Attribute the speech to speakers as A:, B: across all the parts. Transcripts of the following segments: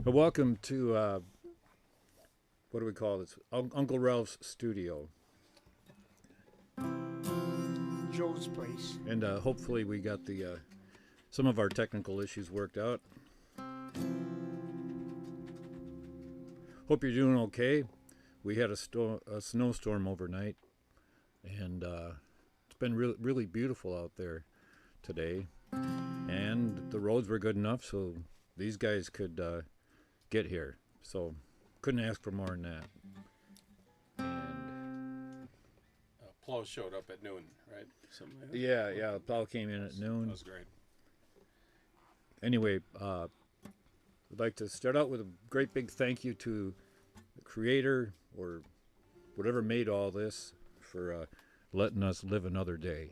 A: Welcome to what do we call this? Uncle Ralph's studio,
B: Joe's place.
A: and hopefully we got the some of our technical issues worked out. Hope you're doing okay. We had a snowstorm overnight, and it's been really beautiful out there today. And the roads were good enough, so these guys could get here. So couldn't ask for more than that. And
C: Plow showed up at noon, right? Something like that.
A: yeah, the plow came in at noon.
C: That was great.
A: Anyway, I'd like to start out with a great big thank you to the creator or whatever made all this for letting us live another day.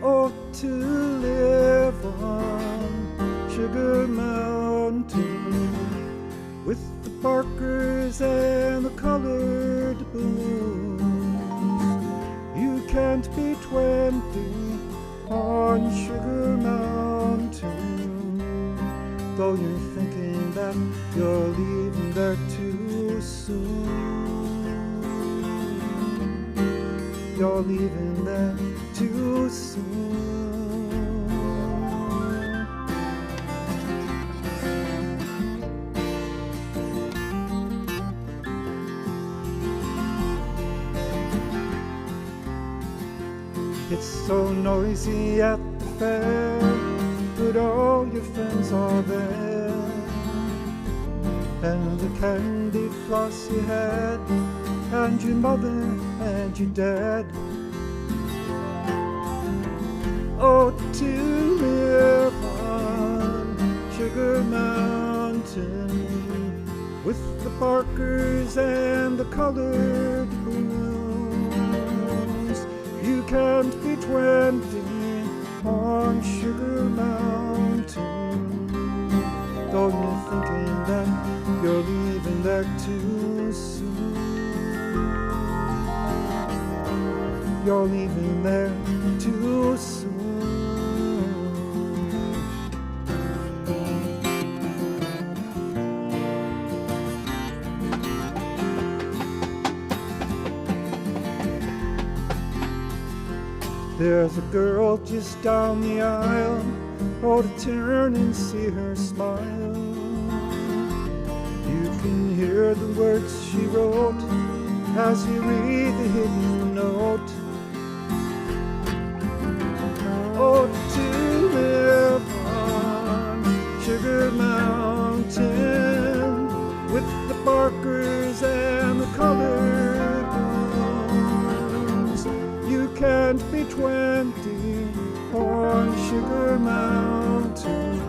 D: Oh, to live on Sugar Mountain with the Parkers and the colored balloons. You can't be 20 on Sugar Mountain, though you're thinking that you're leaving there too soon. You're leaving there too soon. It's so noisy at the fair, but all your friends are there, and the candy floss you had, and your mother and your dad. Oh, to live on Sugar Mountain with the Parkers and the colored balloons. You can't be 20 on Sugar Mountain, though you're thinking that you're leaving there too soon. You're leaving there too soon. There's a girl just down the aisle, oh, to turn and see her smile. You can hear the words she wrote as you read the hidden note. Oh, to live on Sugar Mountain with the Parkers and the colored balloons. You can't be 20 on Sugar Mountain,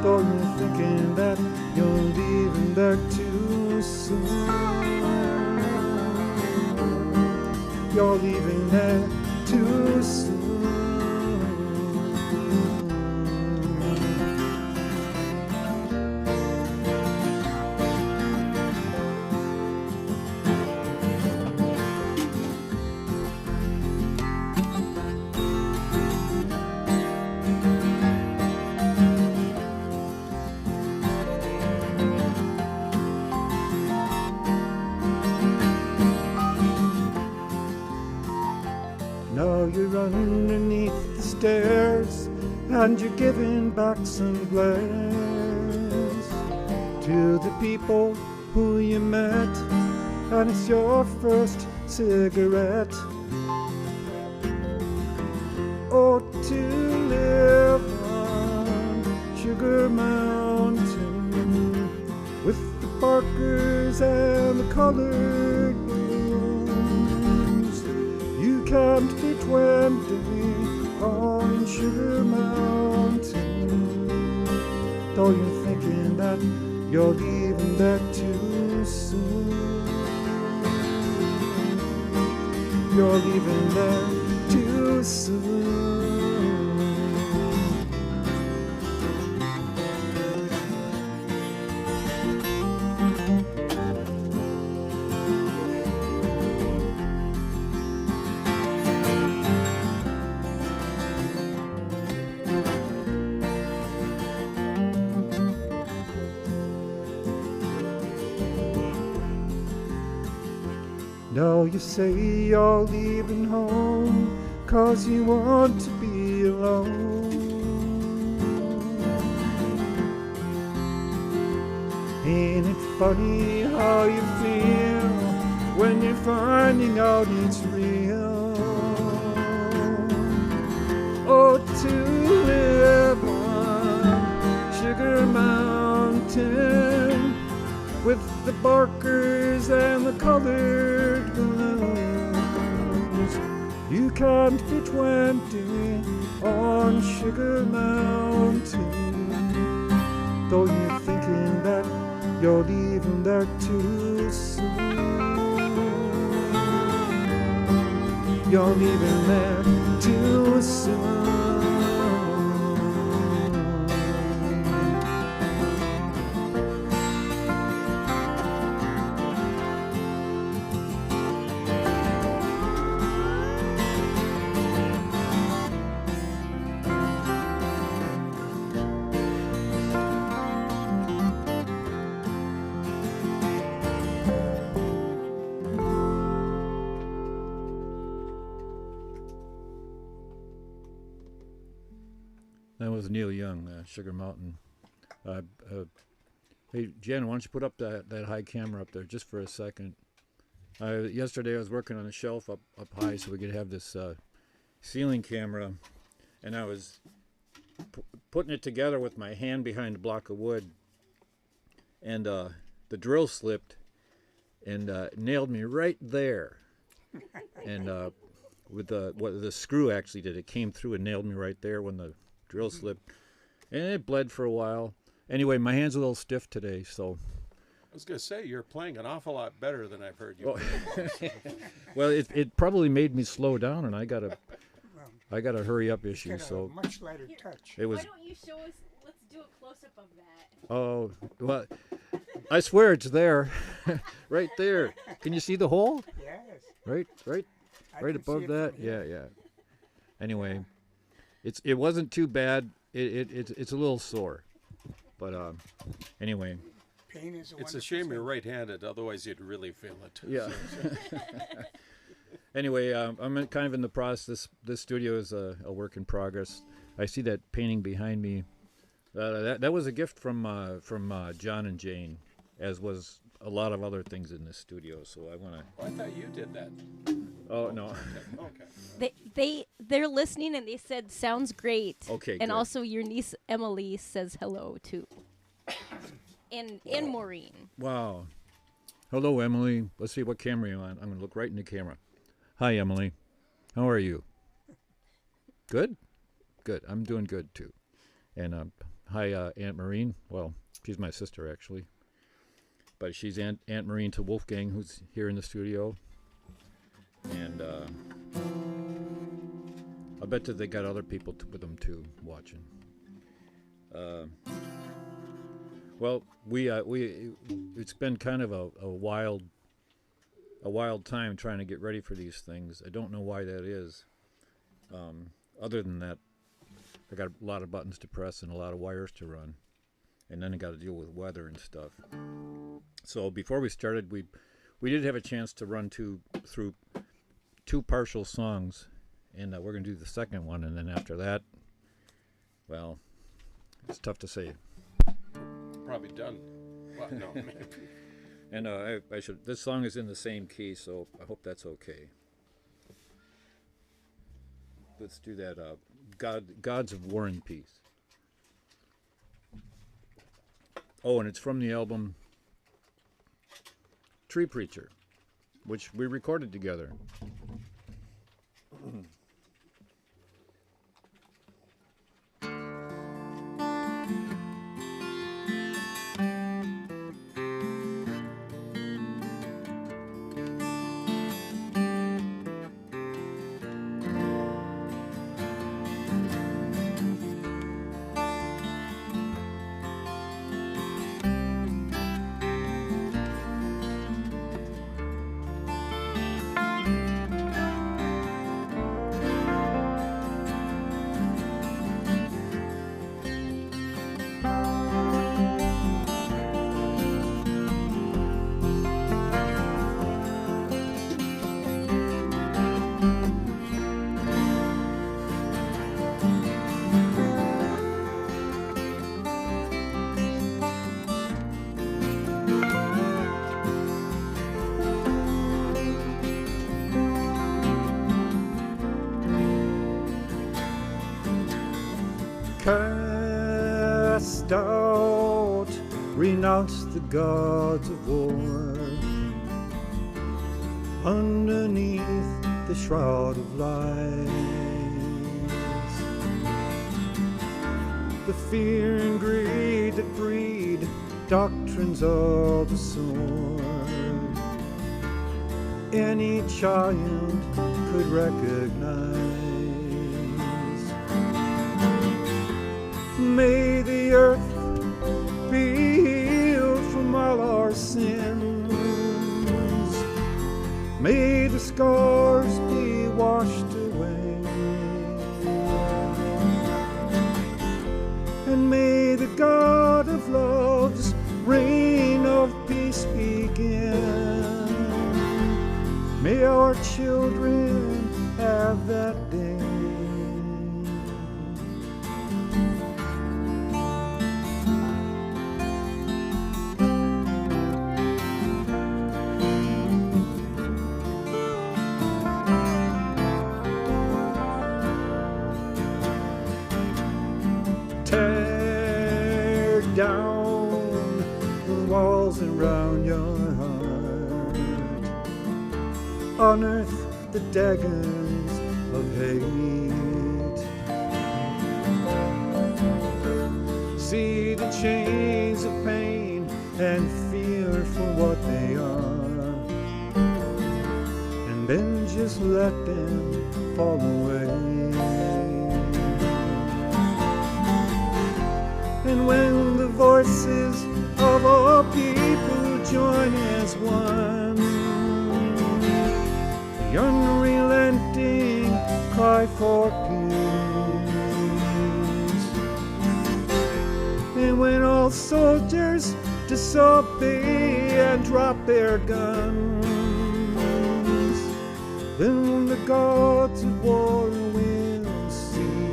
D: though you're thinking that you're leaving there too soon. You're leaving there too soon. Now you're underneath the stairs and you're giving back some glares to the people who you met, and it's your first cigarette. Oh, to live on Sugar Mountain with the Parkers and the colored balloons. You can't be 20 on Sugar Mountain, though you're thinking that you're leaving there too soon. You're leaving there too soon. Now you say you're leaving home 'cause you want to be alone. Ain't it funny how you feel when you're finding out it's real? Oh, to live on Sugar Mountain with the barkers and the colored balloons. You can't fit 20 on Sugar Mountain, though you're thinking that you're leaving there too soon. You're leaving there too soon.
A: That was Neil Young, Sugar Mountain. Hey, Jen, why don't you put up that high camera up there just for a second? Yesterday I was working on a shelf up high so we could have this ceiling camera, and I was putting it together with my hand behind a block of wood, and the drill slipped and nailed me right there. And with the screw actually did, it came through and nailed me right there when the drill slipped, and it bled for a while. Anyway, my hand's a little stiff today, so.
C: I was going to say, you're playing an awful lot better than I've heard you play.
A: Well, it probably made me slow down, and I got a hurry up issue.
B: Got a
A: So
B: much lighter touch.
A: it was.
E: Why don't you show us? Let's do a close up of that.
A: Oh well, I swear it's there, right there. Can you see the hole?
B: Yes.
A: Right
B: I
A: right
B: can
A: above
B: see it
A: that.
B: from
A: Yeah,
B: here.
A: yeah. Anyway, it wasn't too bad. It's a little sore, but anyway.
B: Pain is
C: It's a shame you're right-handed, otherwise you'd really feel it.
A: Yeah. Anyway, I'm kind of in the process. This studio is a work in progress. I see that painting behind me. That was a gift from John and Jane, as was a lot of other things in this studio. So I want to.
C: Oh, I thought you did that.
A: Oh no.
C: Okay.
E: They're listening and they said sounds great.
A: Okay.
E: And
A: good.
E: also your niece Emily says hello too. And Maureen.
A: Wow. Hello, Emily. Let's see what camera you're on. I'm going to look right in the camera. Hi, Emily. How are you? Good? Good. I'm doing good, too. And hi, Aunt Maureen. Well, she's my sister, actually. But she's Aunt Maureen to Wolfgang, who's here in the studio. And I bet that they got other people with them, too, watching. Well, it's been kind of a wild time trying to get ready for these things. I don't know why that is. Other than that, I got a lot of buttons to press and a lot of wires to run, and then I got to deal with weather and stuff. So before we started, we did have a chance to run through two partial songs, and we're going to do the second one, and then after that, well, it's tough to say.
C: Probably done. What? No.
A: And I should. This song is in the same key, so I hope that's okay. Let's do that. Gods of War and Peace. Oh, and it's from the album Tree Preacher, which we recorded together.
D: doubt, renounce the gods of war. Underneath the shroud of lies, the fear and greed that breed doctrines of the sword, any child could recognize. May the earth be healed from all our sins. May the scars be washed away. And may the God of love's reign of peace begin. May our children have that day. Tear down the walls around your heart. Unearth the daggers of hate. See the chains of pain and fear for what they are, and then just let them fall away. And when the voices of all people join as one, the unrelenting cry for peace. And when all soldiers disobey and drop their guns, then the gods of war will cease.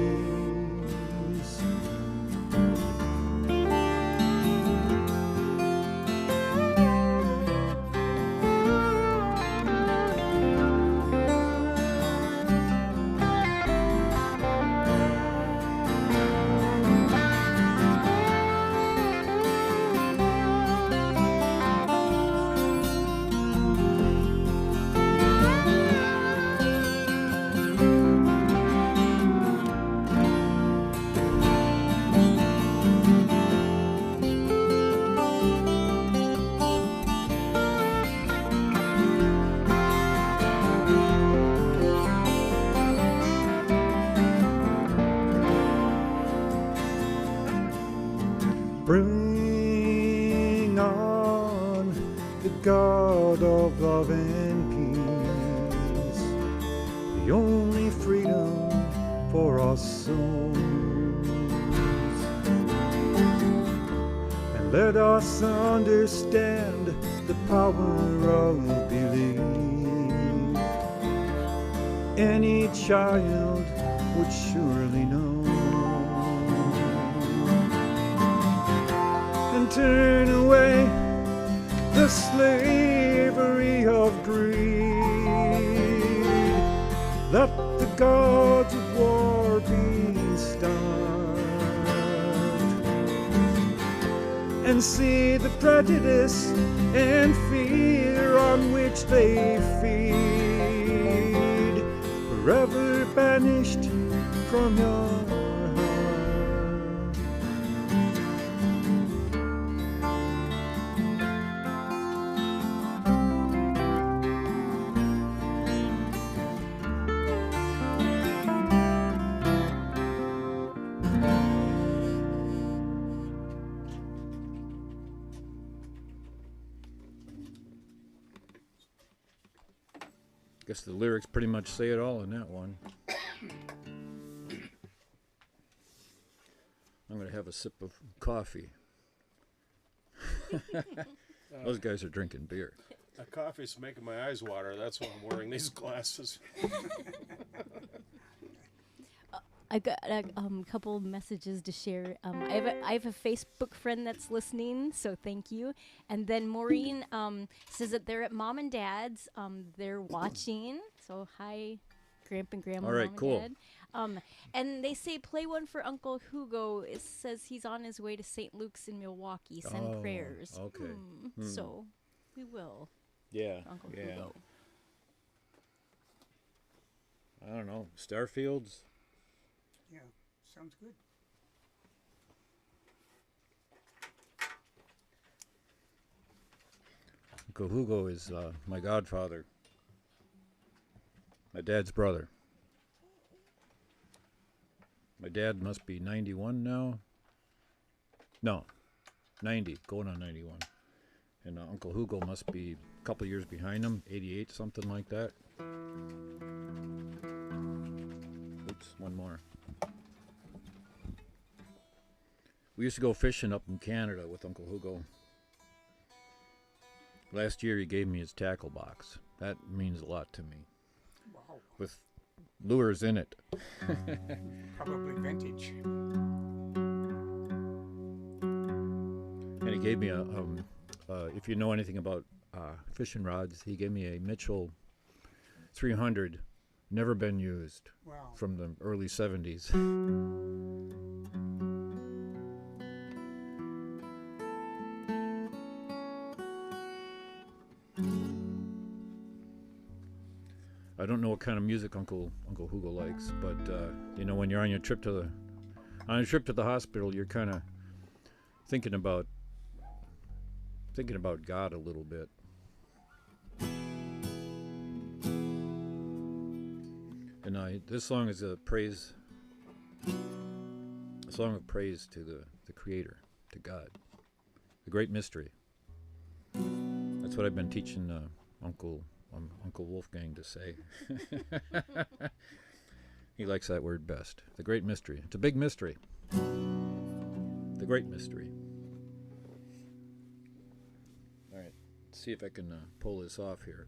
D: Bring on the God of love and peace, the only freedom for our souls. And let us understand the power of belief. Any child would surely know. And turn away the slavery of greed. Let the gods of war be stopped, and see the prejudice and fear on which they feed forever banished from your heart.
A: Guess the lyrics pretty much say it all in that one. I'm going to have a sip of coffee. Those guys are drinking beer.
C: That coffee's making my eyes water. That's why I'm wearing these glasses.
E: I got a couple messages to share. I have a Facebook friend that's listening, so thank you. And then Maureen says that they're at Mom and Dad's. They're watching, so hi Grandpa and Grandma,
A: All right,
E: Mom
A: cool.
E: and Dad. And they say play one for Uncle Hugo. It says he's on his way to St. Luke's in Milwaukee. Send prayers.
A: Okay.
E: So we will.
A: Yeah.
E: For Uncle
A: Yeah.
E: Hugo.
A: I don't know. Starfields?
B: Yeah, sounds good.
A: Uncle Hugo is my godfather. My dad's brother. My dad must be 91 now. No, 90, going on 91. And Uncle Hugo must be a couple years behind him, 88, something like that. Oops, one more. We used to go fishing up in Canada with Uncle Hugo. Last year he gave me his tackle box. That means a lot to me.
B: Wow.
A: With lures in it.
B: Probably vintage.
A: And he gave me if you know anything about fishing rods, he gave me a Mitchell 300, never been used,
B: Wow.
A: from the early 70s. I don't know what kind of music Uncle Hugo likes, but when you're on your trip to the hospital, you're kind of thinking about God a little bit. And this song is a song of praise to the Creator, to God, the great mystery. That's what I've been teaching Uncle Wolfgang to say. He likes that word best. The great mystery. It's a big mystery. The great mystery. All right, let's see if I can pull this off here.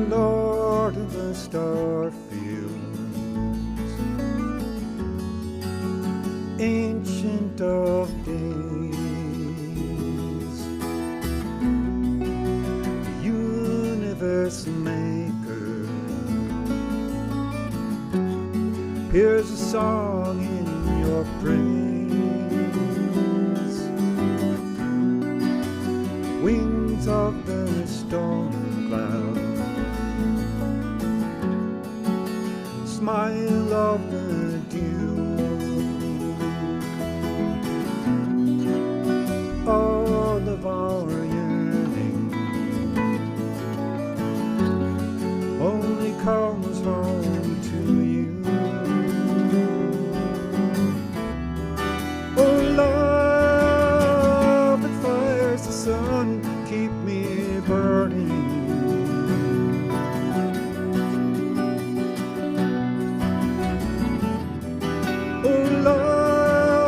D: Lord of the star fields, Ancient of days, universe maker, here's a song in your praise. Wings of the storm cloud, smile of the dew, all of our yearning only comes home to you. Oh, love that fires the sun, keep me burning.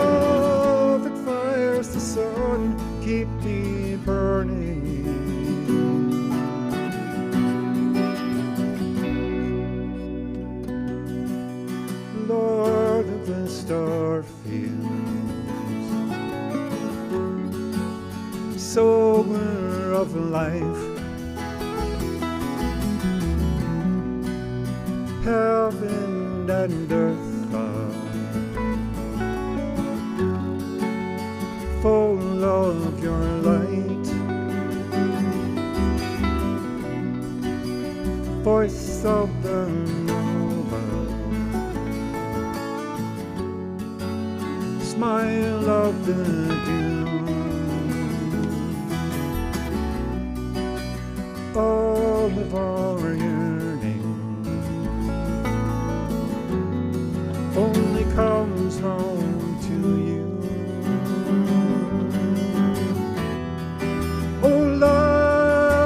D: Love that fires the sun, keep me burning. Lord of the star fields, sower of life, heaven and earth full of your light, voice of the nova, smile of the dew, all of our yearning only comes home to you. Oh, love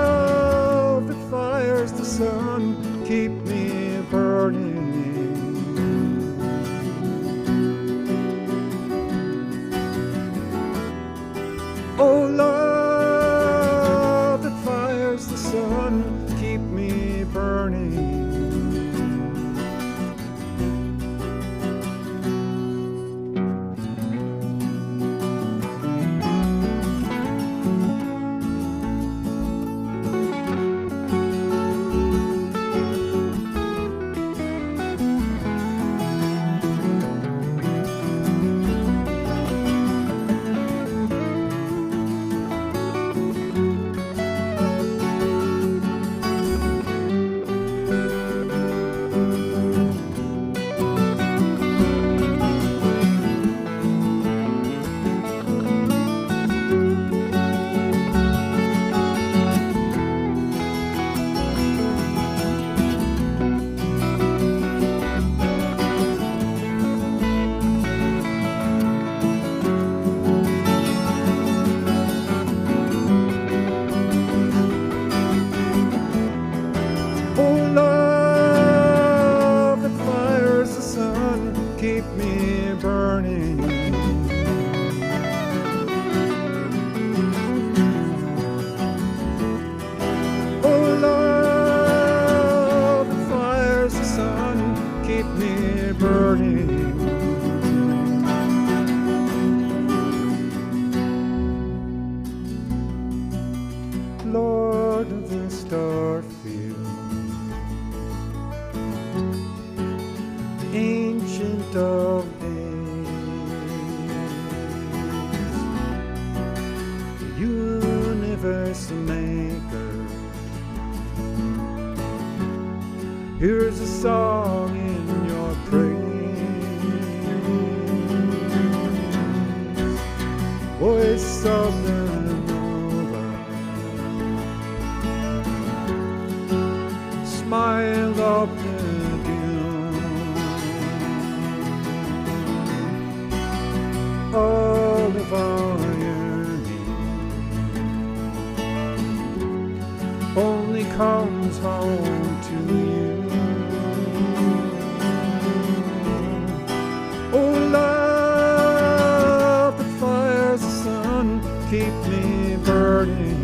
D: burning. Oh Lord, the fires of the sun keep me burning. Lord of the star field, ancient of days, the universe maker, here's a song in your praise, voice of the smile of the dune, all of our yearning only comes home to you. Oh love, the fires of the sun keep me burning.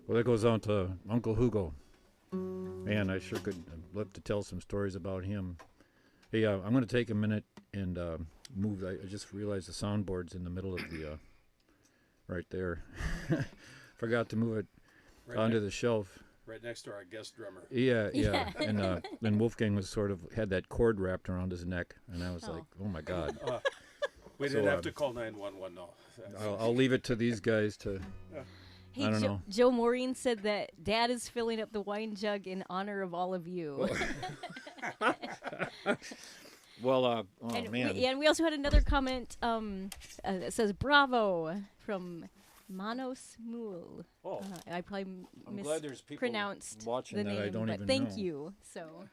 A: Well, that goes on to Uncle Hugo. Man, I sure could love to tell some stories about him. Hey, I'm going to take a minute and move. I just realized the soundboard's in the middle of the, right there. Forgot to move it onto the shelf.
C: Right next to our guest drummer.
A: Yeah. And then Wolfgang was sort of had that cord wrapped around his neck, and I was like, oh my God.
C: We didn't have to call 911, no.
A: I'll leave it to these guys to...
E: Hey,
A: I don't know.
E: Joe Maureen said that Dad is filling up the wine jug in honor of all of you.
A: Well, man.
E: And we also had another comment that says bravo from Manos Mul.
A: Oh.
E: I probably
A: I'm glad there's people
E: mispronounced
A: watching
E: the
A: that
E: name,
A: I don't
E: but
A: even
E: thank
A: know.
E: you. So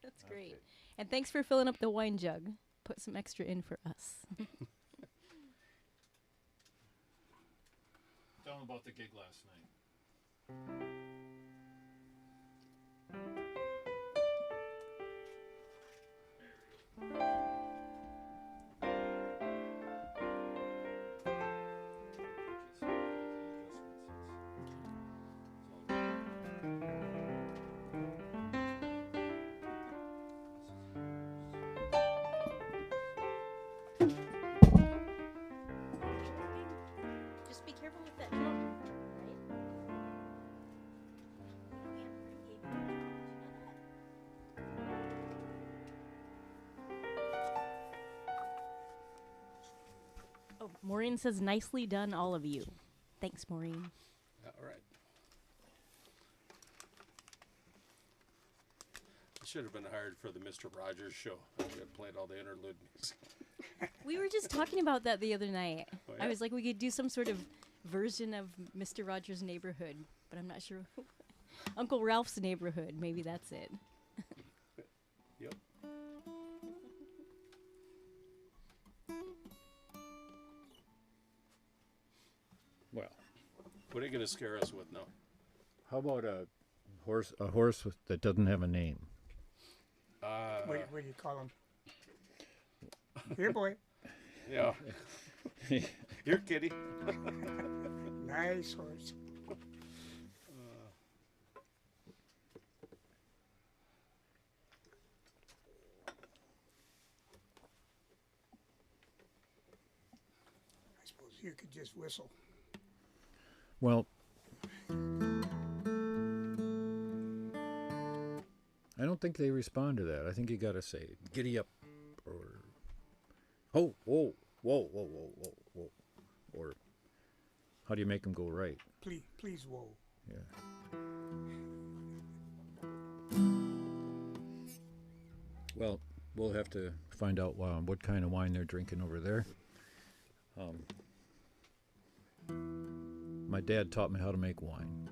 E: that's great. And thanks for filling up the wine jug. Put some extra in for us.
A: Tell them about the gig last night.
E: Just be careful with that drum, right? Maureen says, nicely done, all of you. Thanks, Maureen.
C: All right. I should have been hired for the Mr. Rogers show. I should have played all the interlude music.
E: We were just talking about that the other night.
C: Oh,
E: I
C: yeah?
E: was like, we could do some sort of version of Mr. Rogers' Neighborhood, but I'm not sure. Uncle Ralph's Neighborhood, maybe that's it.
C: Yep.
A: Well,
C: What are you going to scare us with now?
A: how about a horse that doesn't have a name?
B: What do you call him? Here, boy.
C: Yeah. Here, kitty.
B: Nice horse. I suppose you could just whistle.
A: Well, I don't think they respond to that. I think you got to say, giddy up, or, oh, whoa, whoa, whoa, whoa, whoa, whoa. Or, how do you make them go right?
B: Please, whoa.
A: Yeah. Well, we'll have to find out what kind of wine they're drinking over there. My dad taught me how to make wine.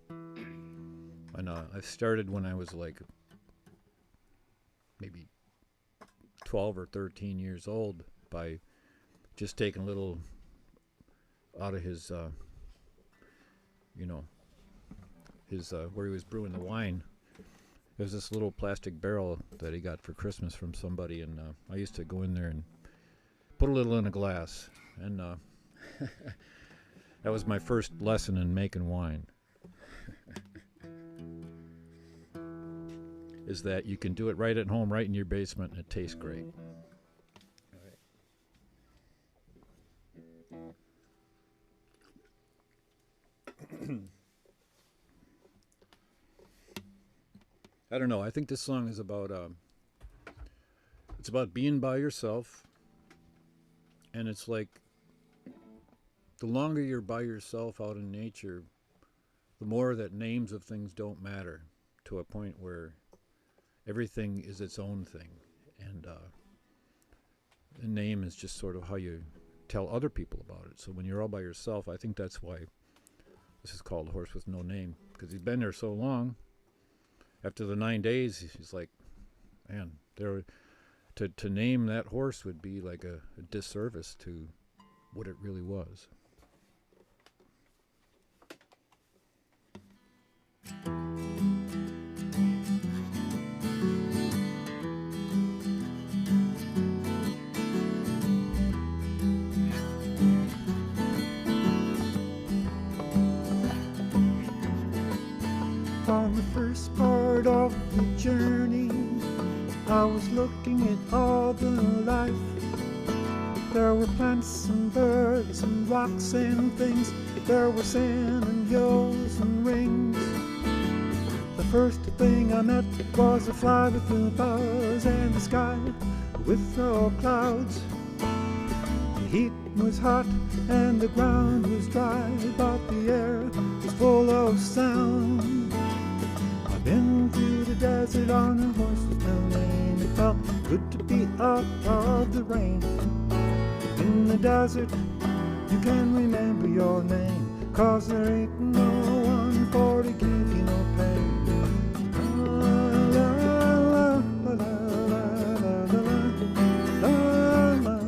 A: And I started when I was like maybe 12 or 13 years old by just taking a little out of his, where he was brewing the wine. There's this little plastic barrel that he got for Christmas from somebody, and I used to go in there and put a little in a glass, and that was my first lesson in making wine. Is that you can do it right at home, right in your basement, and it tastes great. I don't know. I think this song is about it's about being by yourself, and it's like the longer you're by yourself out in nature, the more that names of things don't matter, to a point where everything is its own thing, and the name is just sort of how you tell other people about it. So when you're all by yourself, I think that's why this is called Horse with No Name, because he's been there so long. After the 9 days, he's like, man, to name that horse would be like a disservice to what it really was.
D: On the first part of the journey, I was looking at all the life. There were plants and birds and rocks and things. There were sand and hills and rings. The first thing I met was a fly with a buzz, and the sky with no clouds. The heat was hot and the ground was dry, but the air was full of sound. I've been through the desert on a horse with no name. It felt good to be out of the rain. In the desert, you can remember your name, 'cause there ain't no one for to give you no pain. La, la, la, la, la, la, la, la, la, la, la, la, la.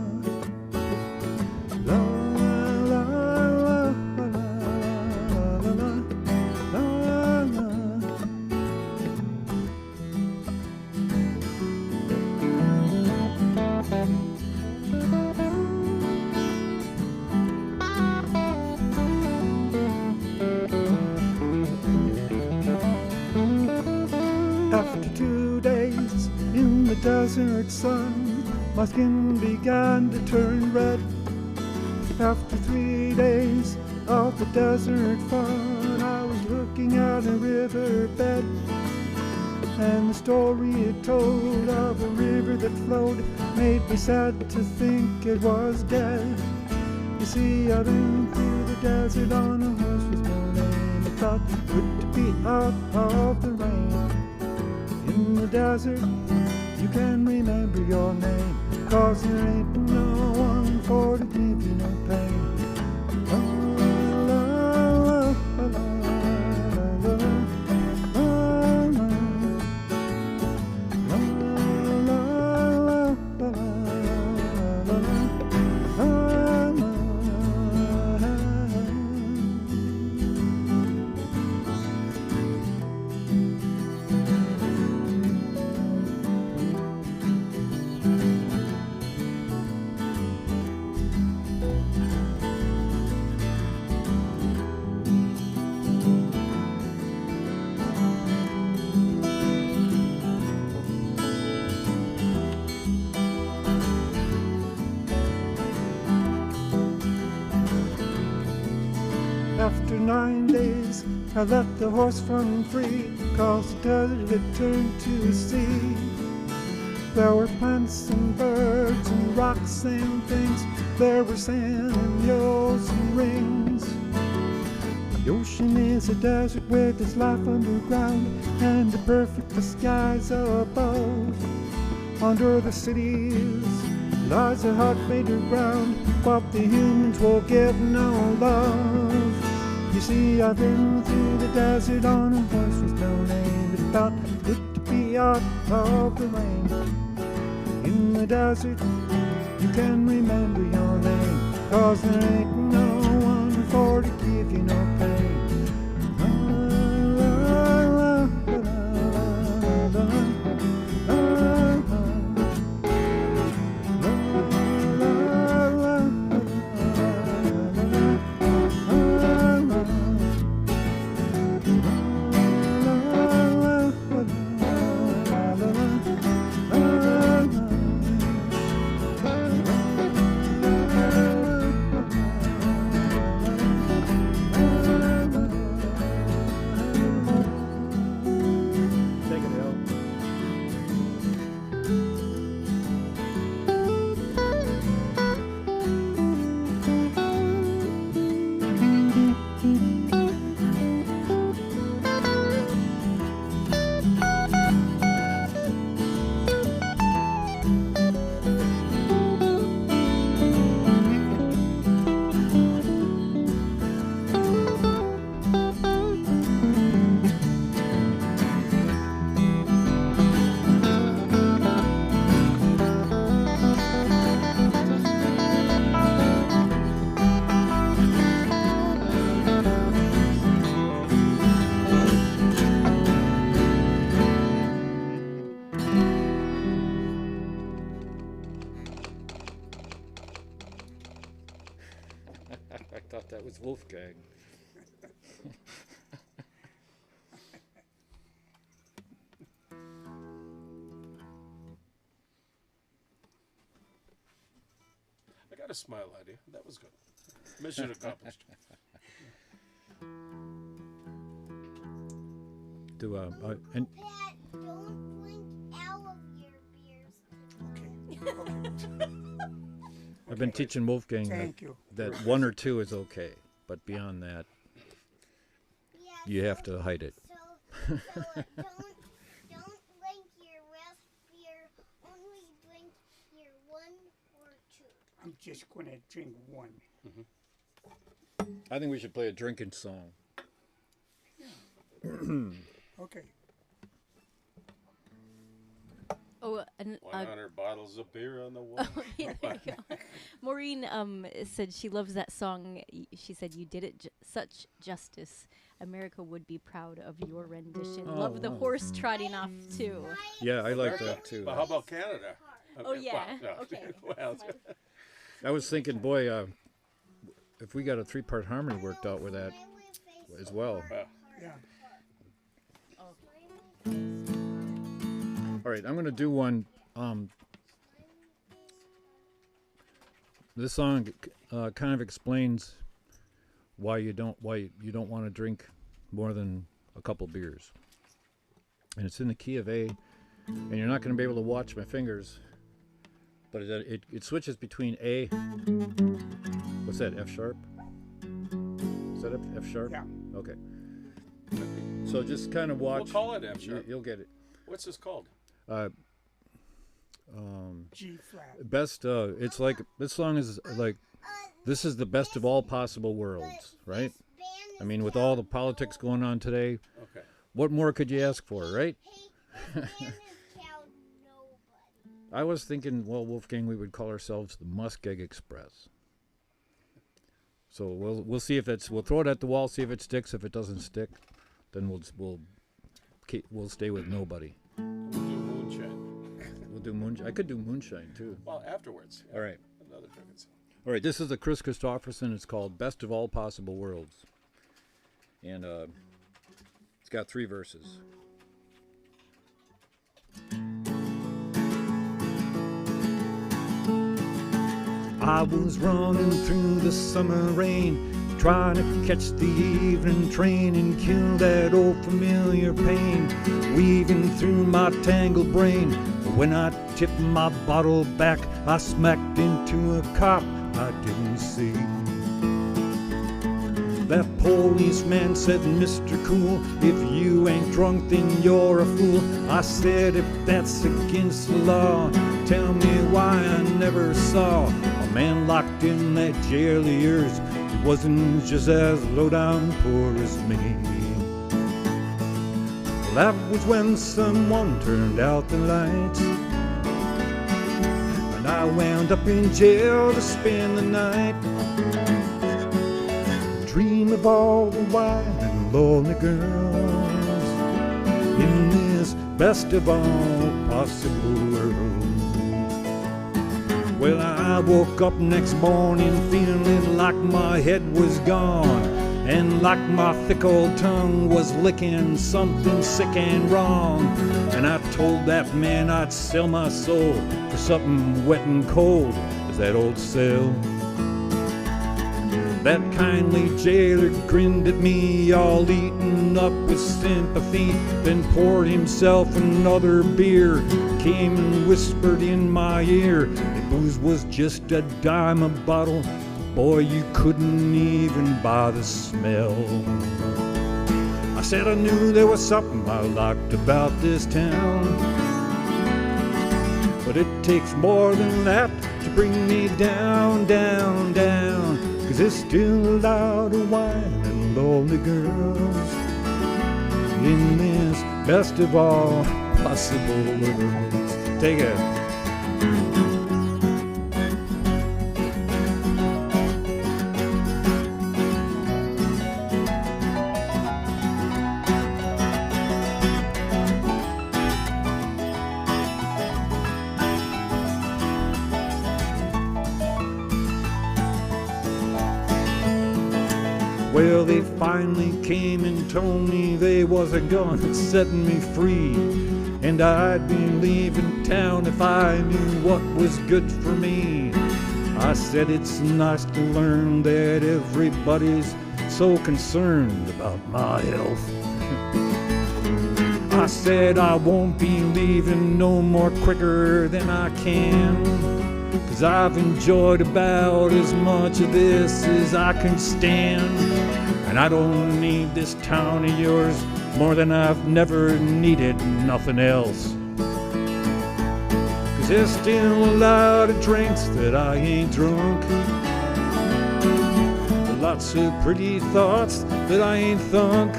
D: After 2 days in the desert sun, my skin began to turn red. After 3 days of the desert fun, I was looking at a riverbed, and the story it told of a river that flowed made me sad to think it was dead. You see, I've been through the desert on a horse with no name. It felt good to be out of the rain. In the desert, you can remember your name, 'cause there ain't no one for to give you no pain. La, la, la, la, la, la, la, la, After 9 days, I let the horse run free, 'cause the desert had turned to a sea. There were plants and birds and rocks and things. There were sand and hills and rings. The ocean is a desert with its life underground and the perfect skies above. Under the cities lies a hot major ground, but the humans will give no love. You see, I've been through the desert on a horse with no name. It felt good to be out of the rain. In the desert, you can remember your name, 'cause there ain't no one for to give you no pain. La, la, la, la, la, la, la,
A: I thought that was Wolfgang.
C: I got a smile at you. That was good. Mission accomplished.
A: And
F: Pat, don't drink all of your beers.
B: Okay.
A: I've been teaching Wolfgang
B: Thank you.
A: that 1 or 2 is okay, but beyond that,
F: Yeah,
A: you have to hide it.
F: So don't drink your rest beer. Only drink your 1 or 2.
B: I'm just going to drink one.
A: I think we should play a drinking song.
B: Okay.
E: Oh, and
C: 100 bottles of beer on the wall.
E: yeah, there you go. Maureen said she loves that song. She said you did it such justice. America would be proud of your rendition.
A: Oh,
E: Love the
A: wow.
E: horse trotting off too.
A: Yeah, I like that too.
C: But how about Canada?
E: Oh, yeah.
C: Well, no.
E: Okay.
C: Well,
A: I was thinking, boy, if we got a 3-part harmony worked out with that as well.
B: Yeah.
A: All right, I'm going to do one. This song kind of explains why you don't want to drink more than a couple beers. And it's in the key of A, and you're not going to be able to watch my fingers, but it switches between A with What's that, F sharp? Is that F sharp?
B: Yeah.
A: Okay. So just kind of watch.
C: We'll call it F sharp.
A: You'll get it.
C: What's this called?
B: G flat.
A: Best, it's like, this song is like, this is the best of all possible worlds, right? I mean, with all the politics going on today,
C: Okay.
A: what more could you ask for, right?
F: Hey, this band is called Nobody.
A: I was thinking, well, Wolfgang, we would call ourselves the Muskeg Express. So we'll see if we'll throw it at the wall, see if it sticks. If it doesn't stick, then we'll stay with Nobody.
C: We'll do moonshine.
A: We'll do moonshine. I could do moonshine too.
C: Well, afterwards. Yeah.
A: All right.
C: Another drinking song.
A: All right, this is the Chris Christopherson. It's called Best of All Possible Worlds. And it's got 3 verses.
D: I was running through the summer rain, trying to catch the evening train and kill that old familiar pain, weaving through my tangled brain. When I tipped my bottle back, I smacked into a cop I didn't see. That policeman said, Mr. Cool, if you ain't drunk, then you're a fool. I said, if that's against the law, tell me why I never saw a man locked in that jail of yours who wasn't just as low down poor as me. Well, that was when someone turned out the lights, and I wound up in jail to spend the night. Dream of all the wine and lonely girls in this best of all possible worlds. Well, I woke up next morning feeling like my head was gone, and like my thick old tongue was licking something sick and wrong. And I told that man I'd sell my soul for something wet and cold as that old cell. That kindly jailer grinned at me, all eaten up with sympathy, then poured himself another beer, came and whispered in my ear, the booze was just a dime a bottle, boy, you couldn't even buy the smell. I said I knew there was something I liked about this town, but it takes more than that to bring me down, down, down. 'Cause there's still a lot of wine and lonely girls in this best of all possible worlds. Take it. Well, they finally came and told me they was a gonna set me free, and I'd be leaving town if I knew what was good for me. I said it's nice to learn that everybody's so concerned about my health. I said I won't be leaving no more quicker than I can, 'cause I've enjoyed about as much of this as I can stand. And I don't need this town of yours more than I've never needed nothing else. 'Cause there's still a lot of drinks that I ain't drunk, lots of pretty thoughts that I ain't thunk.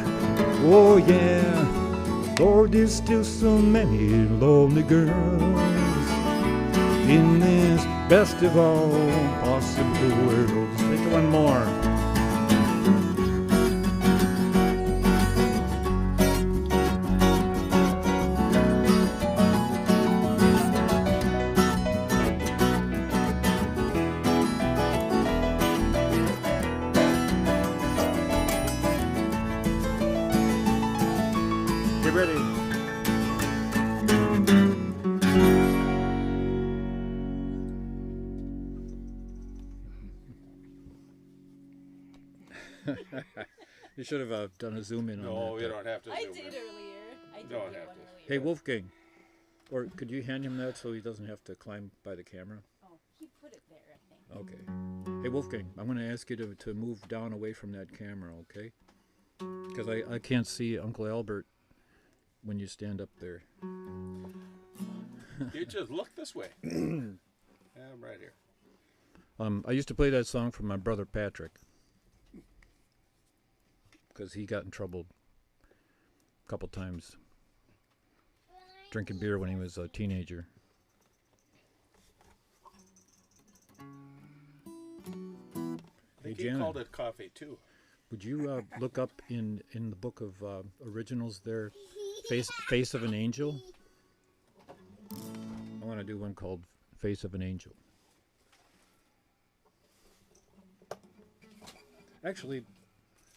D: Oh yeah, Lord, there's still so many lonely girls in this best of all possible worlds. Take one more. Get ready.
A: You should have done a zoom in on
C: No,
A: that.
C: you don't have to.
E: I
C: zoom
E: did
C: in.
E: earlier. I did
C: Don't
E: do
C: have
E: one
C: to.
E: earlier.
A: Hey, Wolfgang, or could you hand him that so he doesn't have to climb by the camera?
E: Oh, he put it there, I think.
A: Okay. Hey, Wolfgang, I'm going to ask you to move down away from that camera, okay? Because I can't see Uncle Albert when you stand up there.
C: You just look this way. I'm right here.
A: I used to play that song for my brother Patrick because he got in trouble a couple times drinking beer when he was a teenager.
C: I think
A: Hey,
C: he
A: Jana,
C: called it coffee too.
A: would you look up in the book of originals there, Face of an Angel? I want to do one called Face of an Angel. Actually,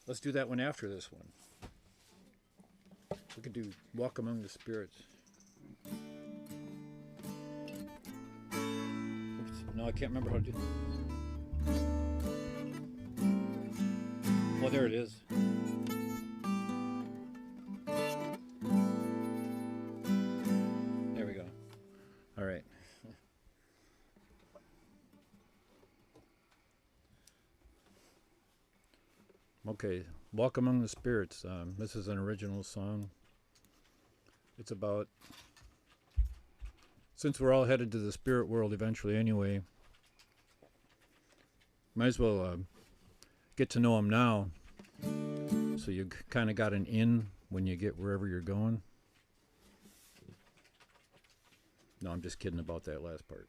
A: let's do that one after this one. We could do Walk Among the Spirits. Oops, no, I can't remember how to do it. Oh, there it is. There we go. All right. Okay, Walk Among the Spirits. This is an original song. It's about, since we're all headed to the spirit world eventually anyway, might as well get to know them now, so you kind of got an in when you get wherever you're going. No, I'm just kidding about that last part.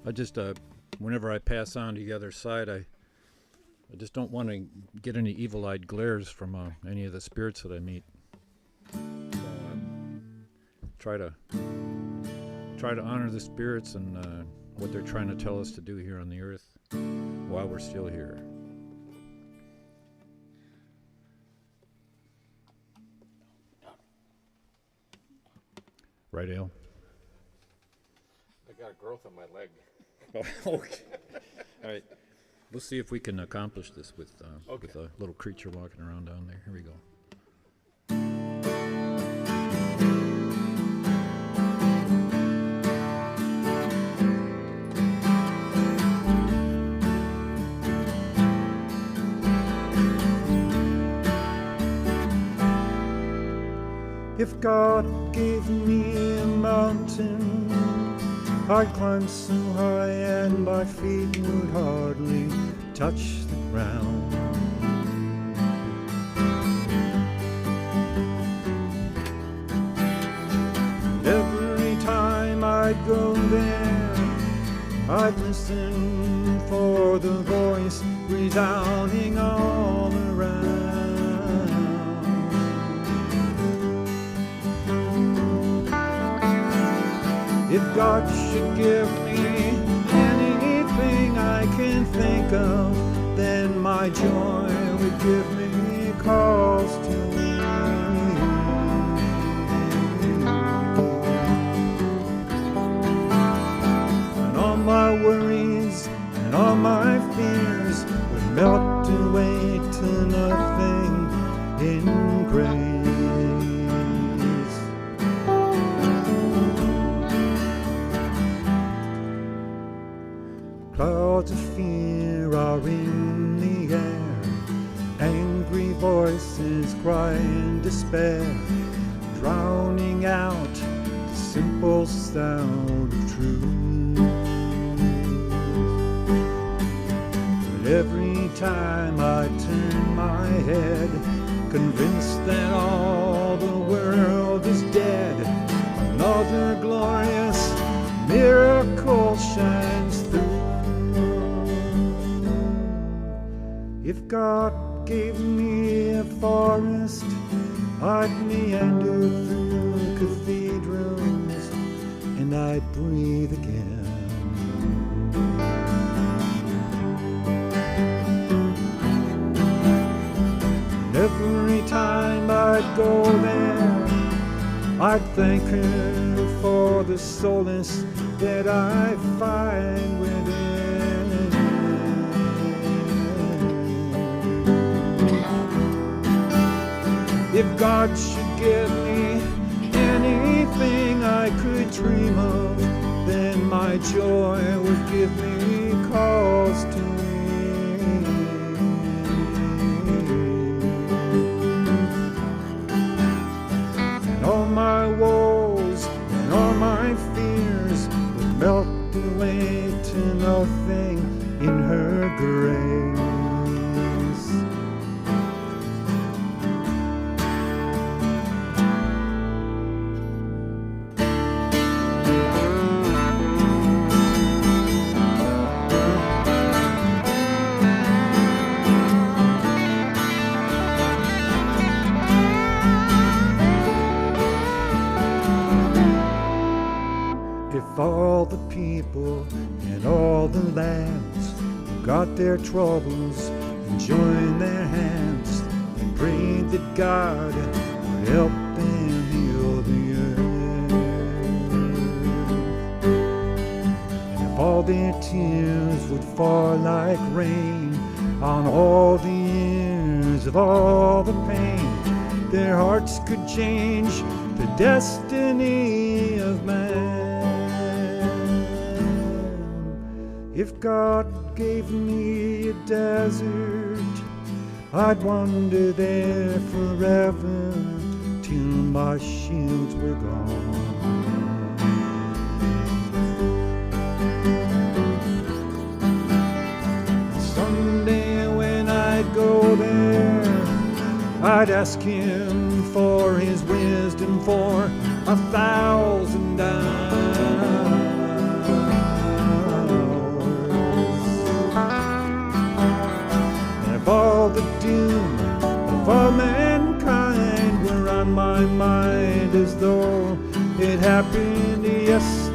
A: I just, whenever I pass on to the other side, I just don't want to get any evil-eyed glares from any of the spirits that I meet. So, try to honor the spirits and what they're trying to tell us to do here on the earth while we're still here. Right, Al?
C: I got a growth on my leg.
A: Okay. All right. We'll see if we can accomplish this with a little creature walking around down there. Here we go.
D: If God gave me a mountain, I'd climb so high and my feet would hardly touch the ground. Every time I'd go there, I'd listen for the voice resounding all around. If God should give me anything I can think of, then my joy would give me cause to leave. And all my worries and all my fears would melt away to nothing in grace. Clouds of fear are in the air, angry voices cry in despair, drowning out the simple sound of truth. But every time I turn my head, convinced that all the world is dead, another glorious miracle shines through. If God gave me a forest, I'd meander through cathedrals and I'd breathe again. And every time I'd go there, I'd thank her for the solace that I find within. If God should give me anything I could dream of, then my joy would give me cause to weep. And all my woes and all my fears would melt away to nothing in her grace. If all the people in all the lands who got their troubles and joined their hands and prayed that God would help them heal the earth, and if all their tears would fall like rain on all the ears of all the pain, their hearts could change the destiny of man. If God gave me a desert, I'd wander there forever till my shields were gone. Someday when I'd go there, I'd ask him for his wisdom for 1,000 hours. If all the doom of all mankind were on my mind as though it happened yesterday,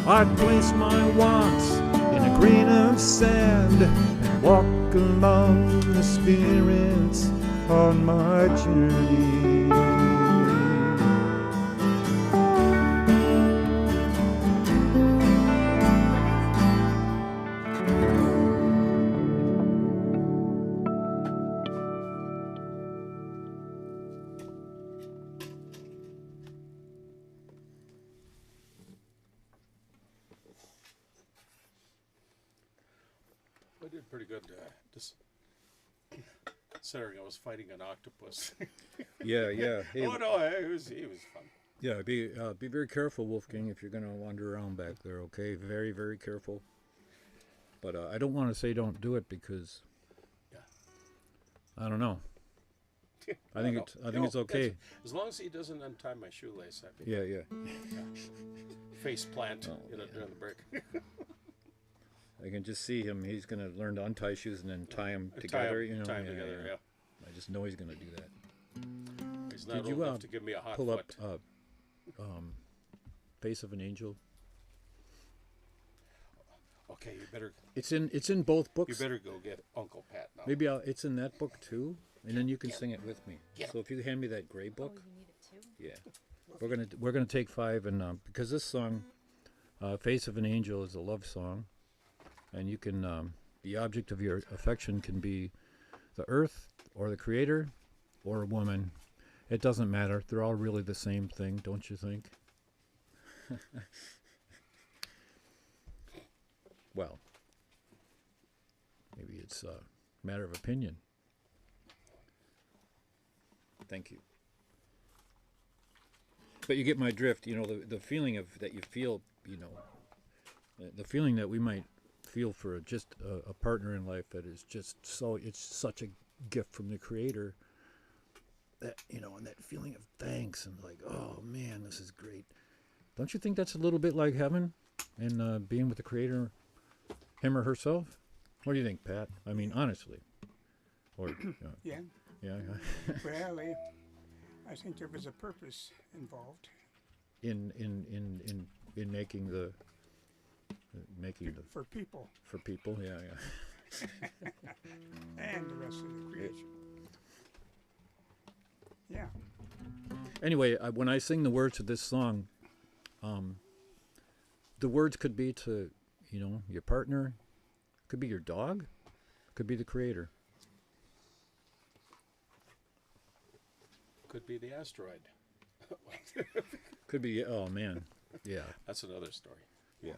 D: I'd place my wants in a grain of sand and walk among the spirits on my journey.
C: I did pretty good, just considering I was fighting an octopus.
A: Yeah, yeah. Hey,
C: Oh no, he was fun.
A: yeah, be very careful, Wolfgang, if you're going to wander around back there, okay? Very, very careful. But I don't want to say don't do it because,
C: Yeah.
A: I don't know. I think it's okay.
C: As long as he doesn't untie my shoelace, I'd be
A: Yeah.
C: face plant
A: Oh,
C: during the break.
A: I can just see him. He's going to learn to untie shoes and then tie them
C: Tie
A: together.
C: 'em-
A: You know,
C: tie 'em together, yeah.
A: I just know he's going to do that.
C: He's not
A: Did
C: old
A: you,
C: enough to give me a hot
A: Pull
C: foot.
A: up Face of an Angel.
C: Okay, you better
A: It's in both books.
C: go get Uncle Pat now.
A: Maybe it's in that book too, and then you can sing it with me.
C: Yeah.
A: So if you hand me that gray book,
E: Oh, you need it too?
A: yeah, we're gonna take 5, and because this song, "Face of an Angel," is a love song, and you can the object of your affection can be the earth or the creator or a woman. It doesn't matter. They're all really the same thing, don't you think? Well, maybe it's a matter of opinion. Thank you. But you get my drift, the feeling of that you feel, the feeling that we might feel for just a partner in life that is just it's such a gift from the Creator. That, and that feeling of thanks and like, oh man, this is great. Don't you think that's a little bit like heaven and being with the Creator, him or herself? What do you think, Pat? I mean, honestly. Or
B: Yeah.
A: yeah.
B: Well, I think there was a purpose involved.
A: in making the
B: For people
A: for people, yeah.
B: and the rest of the creation. Yeah.
A: Anyway, when I sing the words to this song, the words could be to your partner, could be your dog, could be the Creator.
C: Could be the asteroid.
A: Could be. Oh man, yeah,
C: That's another story.
A: yeah.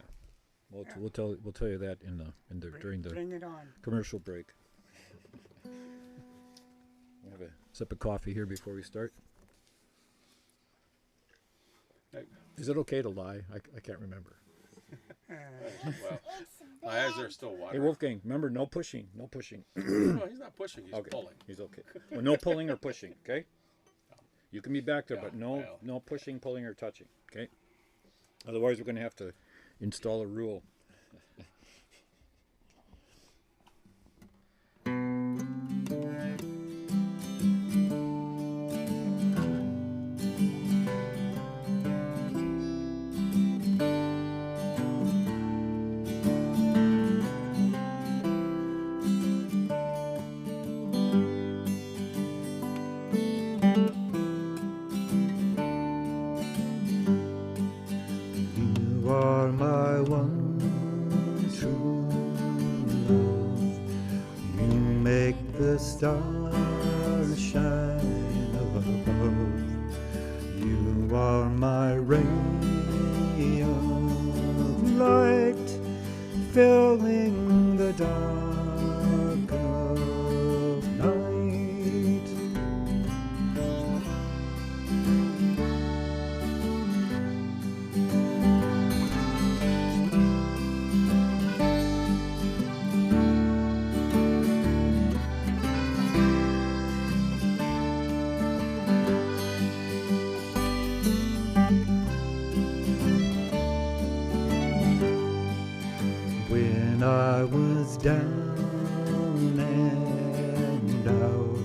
A: We'll tell you that during the
B: Bring it on.
A: commercial break. We'll have a sip of coffee here before we start.
C: Hey,
A: Is it okay to lie? I can't remember.
C: well,
F: It's
C: my eyes
F: bad.
C: are still
A: Hey
C: watering.
A: Wolfgang, remember no pushing, no pushing.
C: No, he's not pushing. He's
A: Okay,
C: pulling.
A: he's okay. Well, no pulling or pushing. Okay. You can be back there,
C: Yeah,
A: but no
C: well.
A: no pushing, pulling, or touching. Okay. Otherwise, we're going to have to install a rule.
D: You are my one true love. You make the stars shine above. You are my ray of light, filling the dark of night. When I was down and out,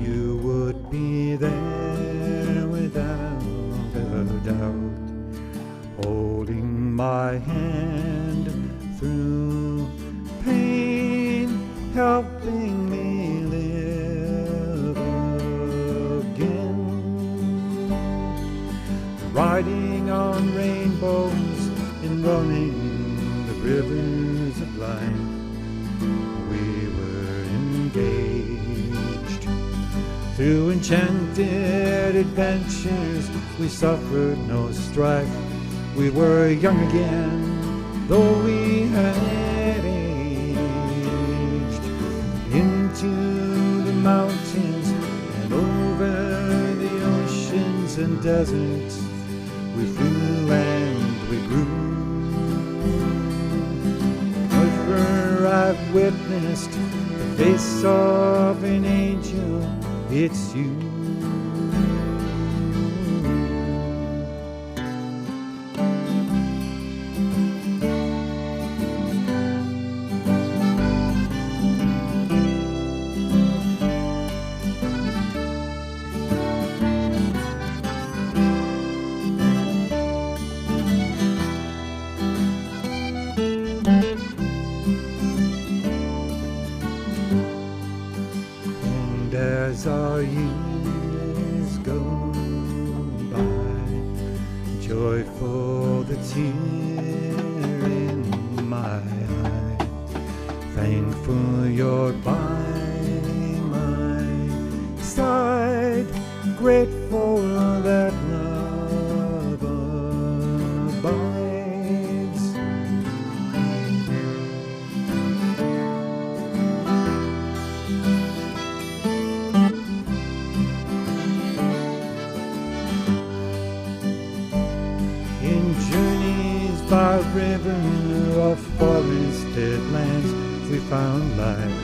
D: you would be there without a doubt, holding my hand through pain, helping me live again, riding on rainbows and running the rivers of life. We were engaged through enchanted adventures. We suffered no strife. We were young again, though we had aged. Into the mountains and over the oceans and deserts, we flew and we grew. Whenever I've witnessed the face of an angel, it's you. And as our years go by, joyful the tear in my eye, thankful you're by my side, grateful that love abides. In journeys by river or forested lands, we found life,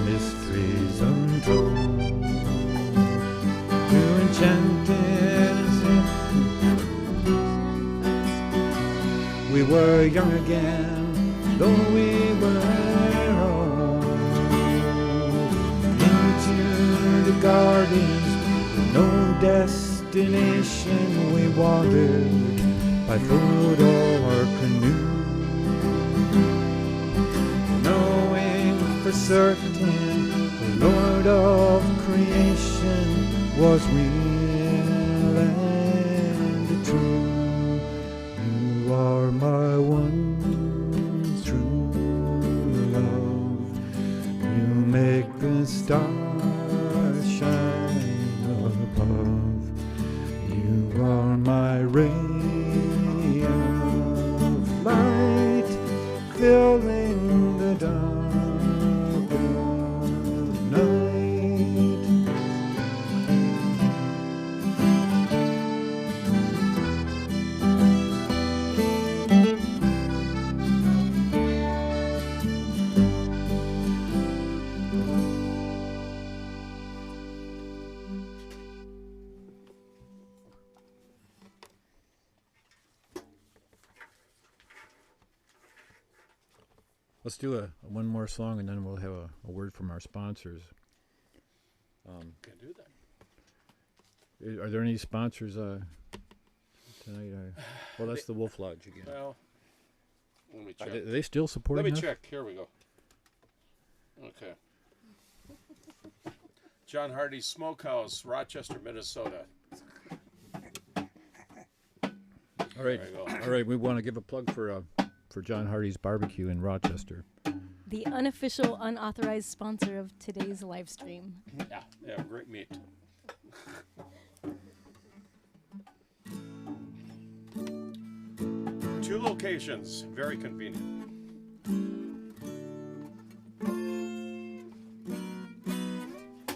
D: mysteries untold. Through enchanted we were young again, though we were old. Into the gardens, no destination, we wandered by foot or canoe, knowing for certain the Lord of creation was real and true. You are my one true love. You make the stars shine
A: Let's do one more song, and then we'll have a word from our sponsors.
C: Can do that.
A: Are there any sponsors tonight? Well, that's the Wolf Lodge again.
C: Well, let me check.
A: Are they still supporting
C: Let me
A: us?
C: check. Here we go. Okay. John Hardy's Smokehouse, Rochester, Minnesota.
A: All right.
C: There we go.
A: All right. We want to give a plug for John Hardy's Barbecue in Rochester.
E: The unofficial, unauthorized sponsor of today's live stream.
C: Yeah, they have great meat. Two locations, very convenient.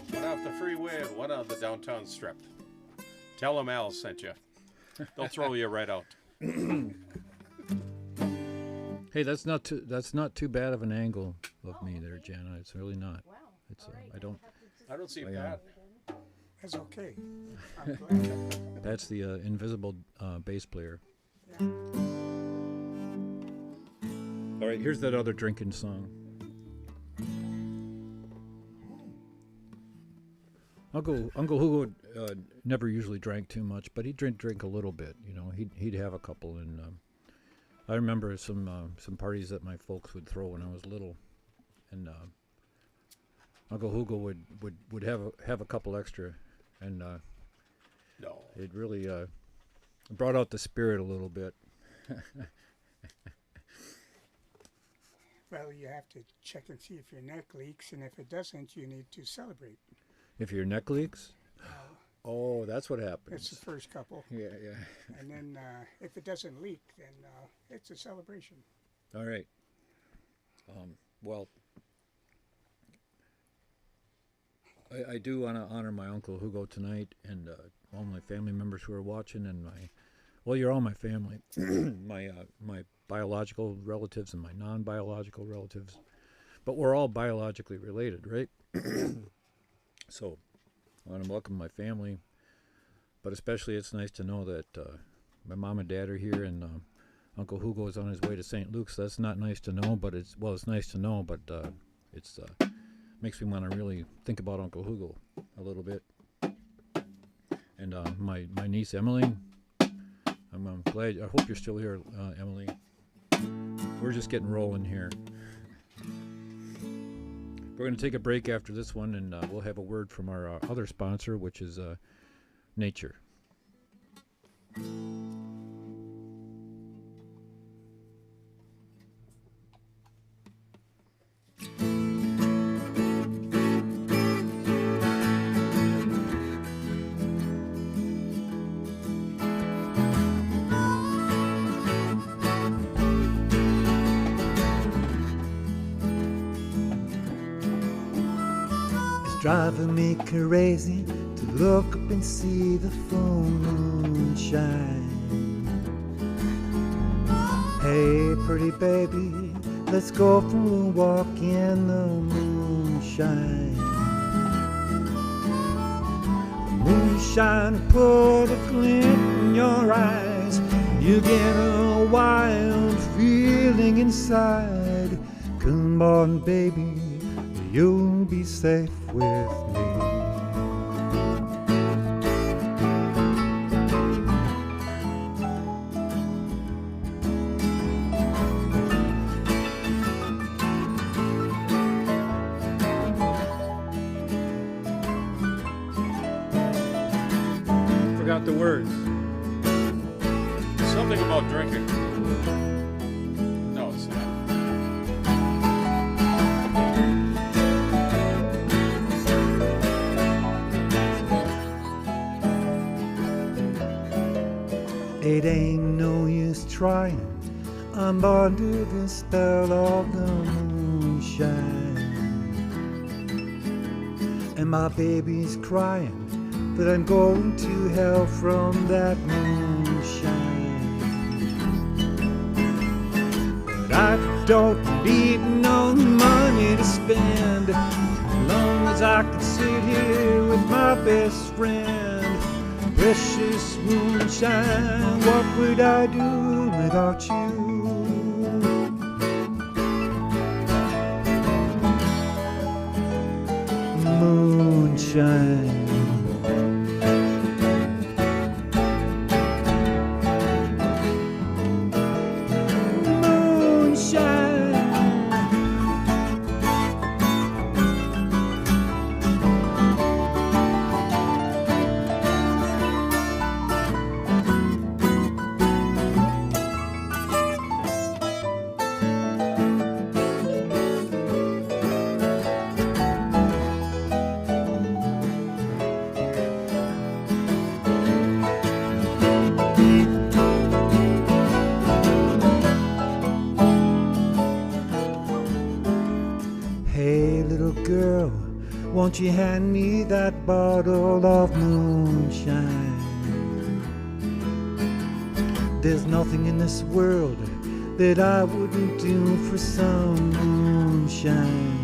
C: One off the freeway and one on the downtown strip. Tell them Al sent you. They'll throw you right out.
A: Hey, that's not too bad of an angle of me there, Jana. It's really not.
E: Wow.
A: It's I don't.
C: I don't see
A: Oh,
C: that.
A: yeah.
B: That's okay. I'm glad.
A: That's the invisible bass player.
B: Yeah.
A: All right. Here's that other drinking song. Uncle Hugo never usually drank too much, but he'd drink a little bit. You know, he'd have a couple, and I remember some parties that my folks would throw when I was little, and Uncle Hugo would have a couple extra, and
C: No.
A: it really brought out the spirit a little bit.
B: Well, you have to check and see if your neck leaks, and if it doesn't, you need to celebrate.
A: If your neck leaks, oh, that's what
B: It's
A: happens.
B: the first couple.
A: Yeah, yeah.
B: And then if it doesn't leak, then it's a celebration.
A: All right. Well, I do want to honor my Uncle Hugo tonight, and all my family members who are watching, and you're all my family, my biological relatives and my non-biological relatives, but we're all biologically related, right? So I want to welcome my family, but especially it's nice to know that my mom and dad are here, and Uncle Hugo is on his way to St. Luke's. That's not nice to know, but it's nice to know, but it's makes me want to really think about Uncle Hugo a little bit. And my niece Emily, I'm glad. I hope you're still here, Emily. We're just getting rolling here. We're going to take a break after this one, and we'll have a word from our other sponsor, which is Nature.
D: Driving me crazy to look up and see the full moon shine. Hey, pretty baby, let's go for a walk in the moonshine. The moonshine put a glint in your eyes. You get a wild feeling inside. Come on, baby, you'll be safe with me.
A: Forgot the words.
C: Something about drinking. No, it's not.
D: It ain't no use trying. I'm under the spell of the moonshine. And my baby's crying that I'm going to hell from that moonshine. But I don't need no money to spend, as long as I can sit here with my best friend. Precious moonshine, what would I do without you? moonshine. Girl, won't you hand me that bottle of moonshine? There's nothing in this world that I wouldn't do for some moonshine.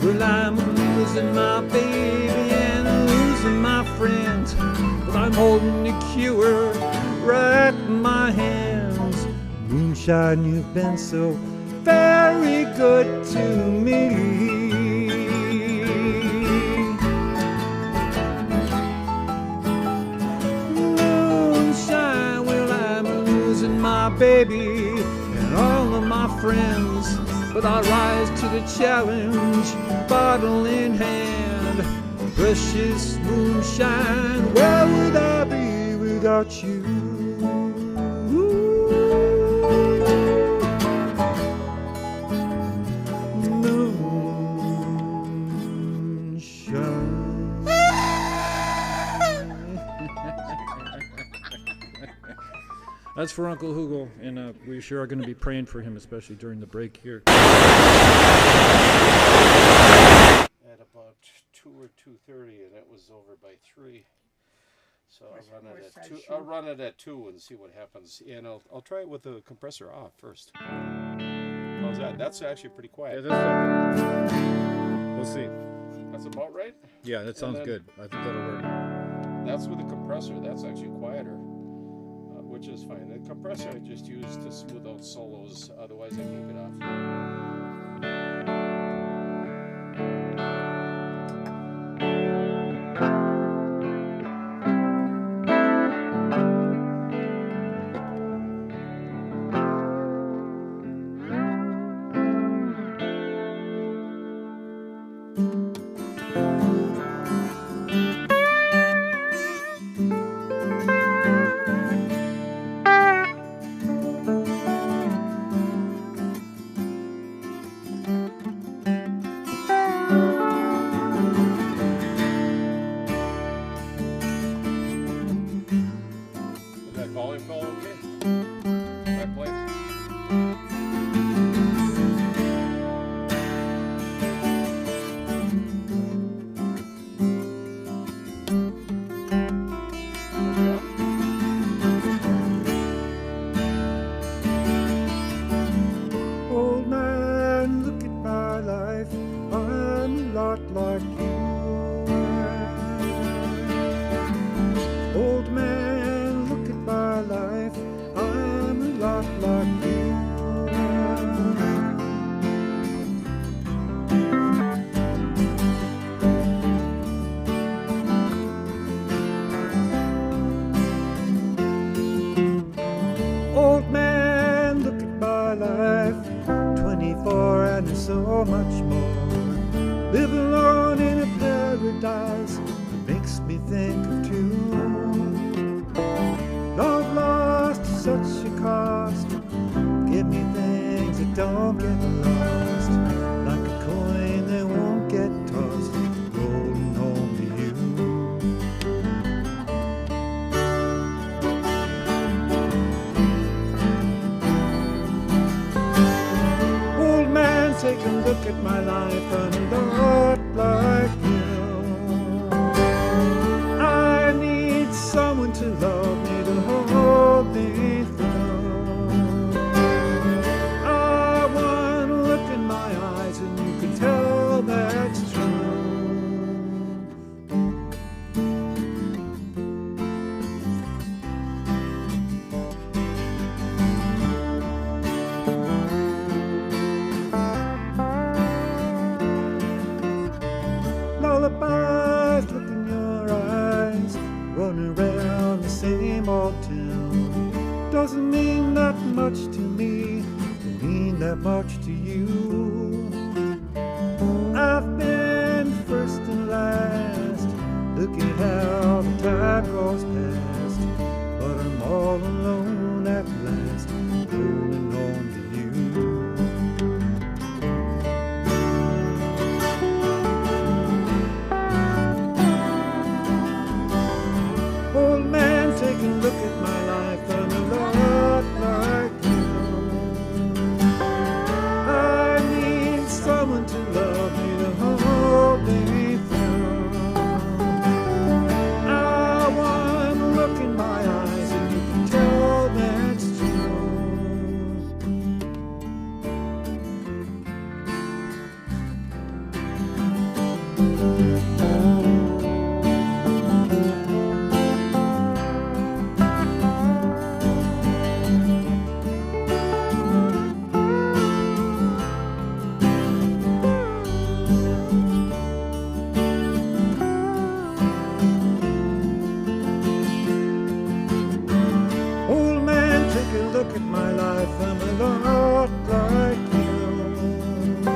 D: Well, I'm losing my baby and losing my friends, but I'm holding the cure right in my hands. Moonshine, you've been so very good to me. Moonshine, well, I'm losing my baby and all of my friends, but I rise to the challenge, bottle in hand. Precious moonshine, where would I be without you?
A: That's for Uncle Hugo, and we sure are going to be praying for him, especially during the break here.
C: At about 2 or 2:30, and it was over by 3. So I'll run it at 2 and see what happens. And I'll try it with the compressor off first. How's that? That's actually pretty quiet.
A: Yeah, we'll see.
C: That's about right?
A: Yeah, that sounds good. I think that'll work.
C: That's with the compressor. That's actually quieter, which is fine. The compressor I just use to smooth out solos. Otherwise, I keep it off.
D: So much more. Live alone in a paradise makes me think of two. Love lost at such a cost. Give me things that don't get lost, like a coin that won't get tossed, rolling home to you. Take a look at my life and not like you. I need someone to love me, to hold me through. I want to look in my eyes and you can tell that's true. much to you. I've been first and last. Look at how the time goes past. But I'm all alone at last, holding on to you. Old man, take a look at my life. I'm a lot like you. I need someone to love me, to hold me through. I want to look in my eyes and you can tell that's true. Old man, take a look at my life. I'm a lot like you.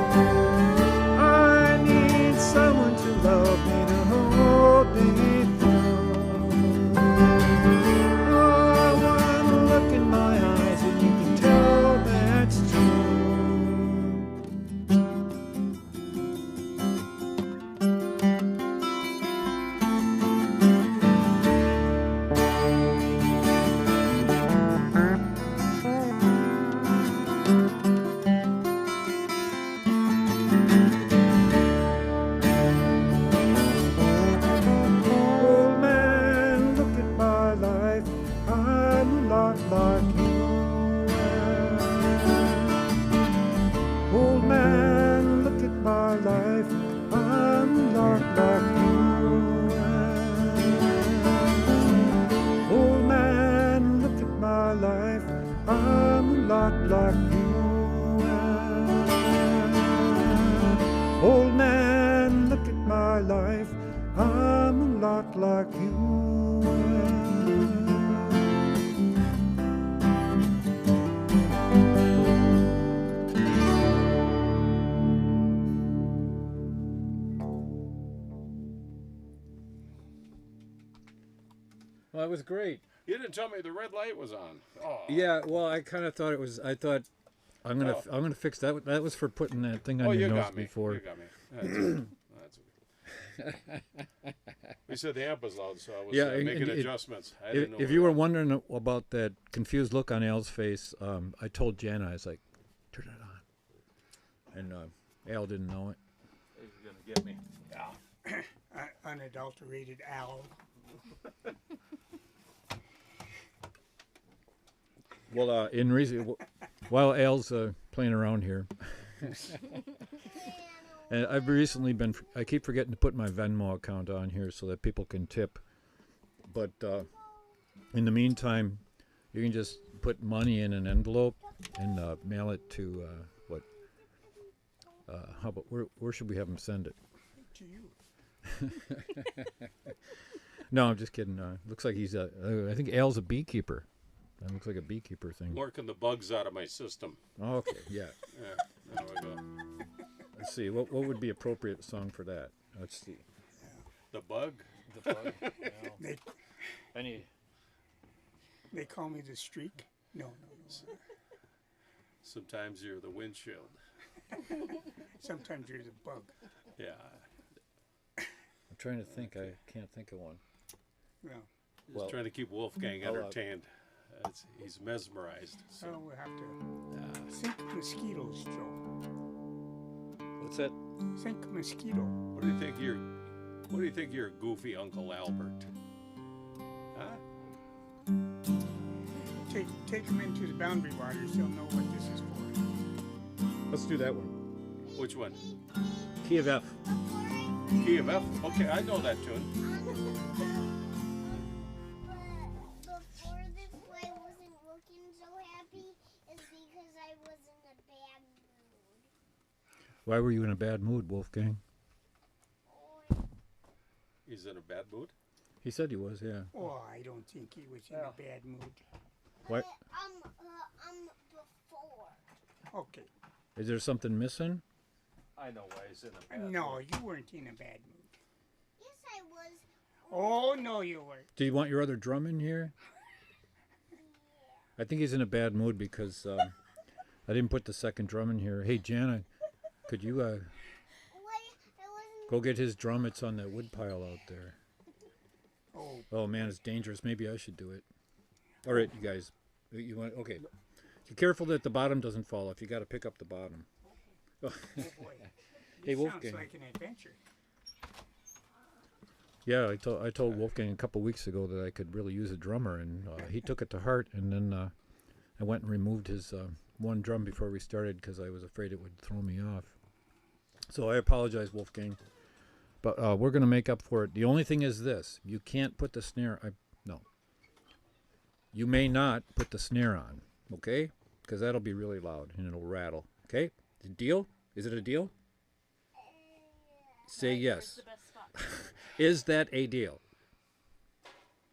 D: I need someone to love me, to hold me through. I want to look in my eyes and you can tell that's true. Old man, look at my life. I'm a lot like you. Old man, look at my life. I'm a lot like you. Old man, look at my life. I'm a lot like you. Old man, look at my life. I'm a lot like you.
A: Well, that was great.
C: You didn't tell me the red light was on. Oh.
A: Yeah, well, I kind of thought it was. I thought I'm gonna fix that. That was for putting that thing on your
C: you
A: nose
C: got me.
A: before.
C: You got me. That's okay. We said the amp was loud, so I was
A: Yeah,
C: making adjustments. I didn't know
A: If you were wondering about that confused look on Al's face, I told Jana, I was like, turn it on, and Al didn't know it.
C: He's gonna get me.
B: Unadulterated Al.
A: Well, in reason, while Al's playing around here, and I've recently been, I keep forgetting to put my Venmo account on here so that people can tip. But in the meantime, you can just put money in an envelope and mail it to how about where should we have them send it?
B: To you.
A: No, I'm just kidding. Looks like he's I think Al's a beekeeper. That looks like a beekeeper thing.
C: Working the bugs out of my system.
A: Oh, okay, yeah.
C: Yeah, there we go.
A: Let's see. What would be appropriate song for that? Let's see.
C: The bug?
A: The bug.
B: They,
A: Any?
B: they call me the streak. No.
C: Sometimes you're the windshield.
B: Sometimes you're the bug.
C: Yeah.
A: I'm trying to think. I can't think of one.
B: Well,
C: Just
A: Well,
C: trying to keep Wolfgang
A: I'll,
C: entertained. He's mesmerized.
B: so we'll have to think mosquitoes, Joe.
A: What's that?
B: Think mosquito.
C: What do you think you're goofy Uncle Albert? Huh?
B: Take them into the boundary waters. They'll know what this is for.
A: Let's do that one.
C: Which one?
A: Key of F.
C: Key of F? Okay, I know that tune.
F: Before this, why I wasn't looking so happy is because I was in a bad mood.
A: Why were you in a bad mood, Wolfgang?
C: He's in a bad mood?
A: He said he was, yeah.
B: Oh, I don't think he was in a bad mood.
A: What?
F: Before.
B: Okay.
A: Is there something missing?
C: I know why he's in a bad
B: No,
C: mood.
B: you weren't in a bad mood.
F: Yes, I was.
B: Oh, no, you weren't.
A: Do you want your other drum in here? I think he's in a bad mood because I didn't put the second drum in here. Hey, Jana, could you
F: What? I wasn't.
A: go get his drum? It's on that wood pile out there.
B: Oh,
A: Oh, man, it's dangerous. Maybe I should do it. All right, you guys. You want? Okay. Be careful that the bottom doesn't fall off. You got to pick up the bottom.
B: boy.
A: Hey,
B: This
A: Wolfgang.
B: sounds like an adventure.
A: Yeah, I told Wolfgang a couple weeks ago that I could really use a drummer, and he took it to heart. And then I went and removed his one drum before we started because I was afraid it would throw me off. So I apologize, Wolfgang. But we're going to make up for it. The only thing is this. You can't put the snare... No. You may not put the snare on, okay? Because that'll be really loud, and it'll rattle. Okay? Deal? Is it a deal? Say yes. Is that a deal?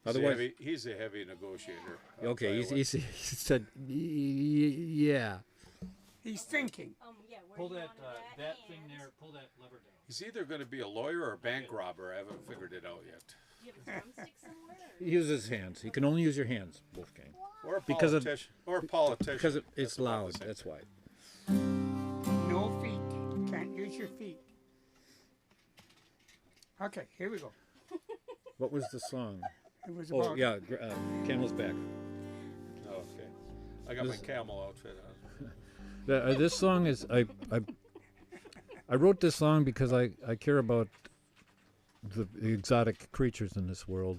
A: Otherwise,
C: He's a heavy negotiator. I'll
A: okay.
C: tell you what.
A: He said, yeah.
B: He's thinking.
E: Yeah, where
A: Pull
E: do you
A: that
E: want it at?
A: that thing there. Pull that lever down.
C: He's either going to be a lawyer or a bank robber. I haven't figured it out yet.
E: Do you have a drumstick somewhere?
A: He uses his hands. He can only use your hands, Wolfgang,
C: Or a
A: Because of-
C: politician. Or a politician.
A: because it's
C: That's about
A: loud.
C: the same
A: That's
C: thing.
A: why.
B: No feet. Can't use your feet. Okay, here we go.
A: What was the song?
B: It was about
A: Oh yeah, Camel's Back.
C: Oh, okay. I got my camel outfit on.
A: This song is I wrote this song because I care about the exotic creatures in this world,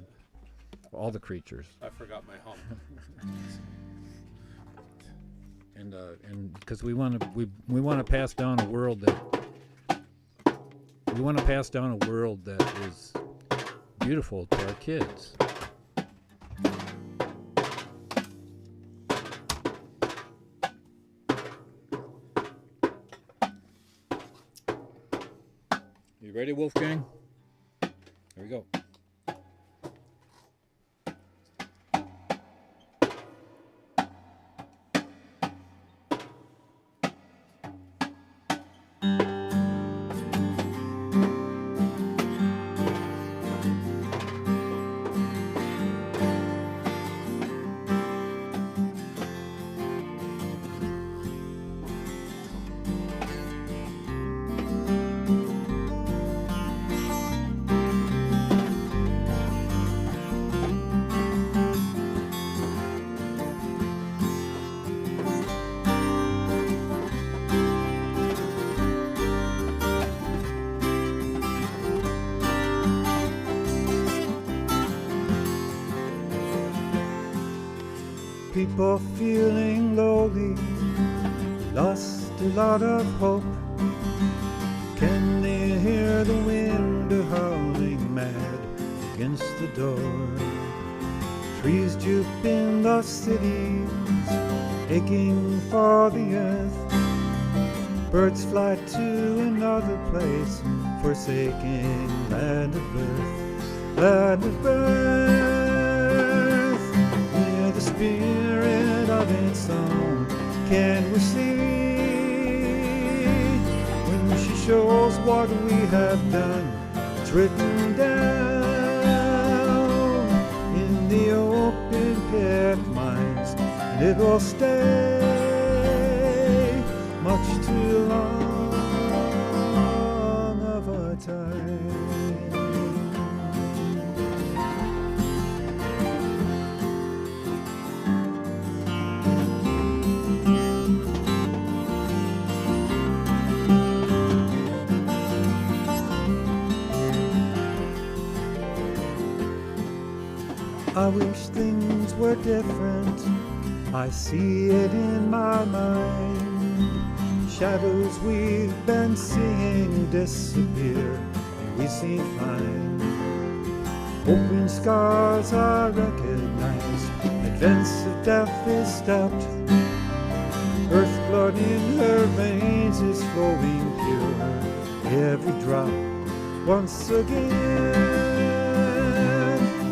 A: all the creatures,
C: I forgot my hump.
A: and because we want to pass down a world that is beautiful to our kids. You ready, Wolfgang? Here we go.
D: People feeling lonely, lost a lot of hope. Can they hear the wind howling mad against the door? Trees droop in the cities, aching for the earth. Birds fly to another place, forsaking land of birth, land of birth. Near the spirit of its song, can we see? When she shows what we have done, it's written down in the open pit mines, and it will stay much too long of a time. I wish things were different. I see it in my mind. Shadows we've been seeing disappear, and we seem fine. Open scars are recognized, advance of death is stopped. Earth blood in her veins is flowing pure, every drop once again.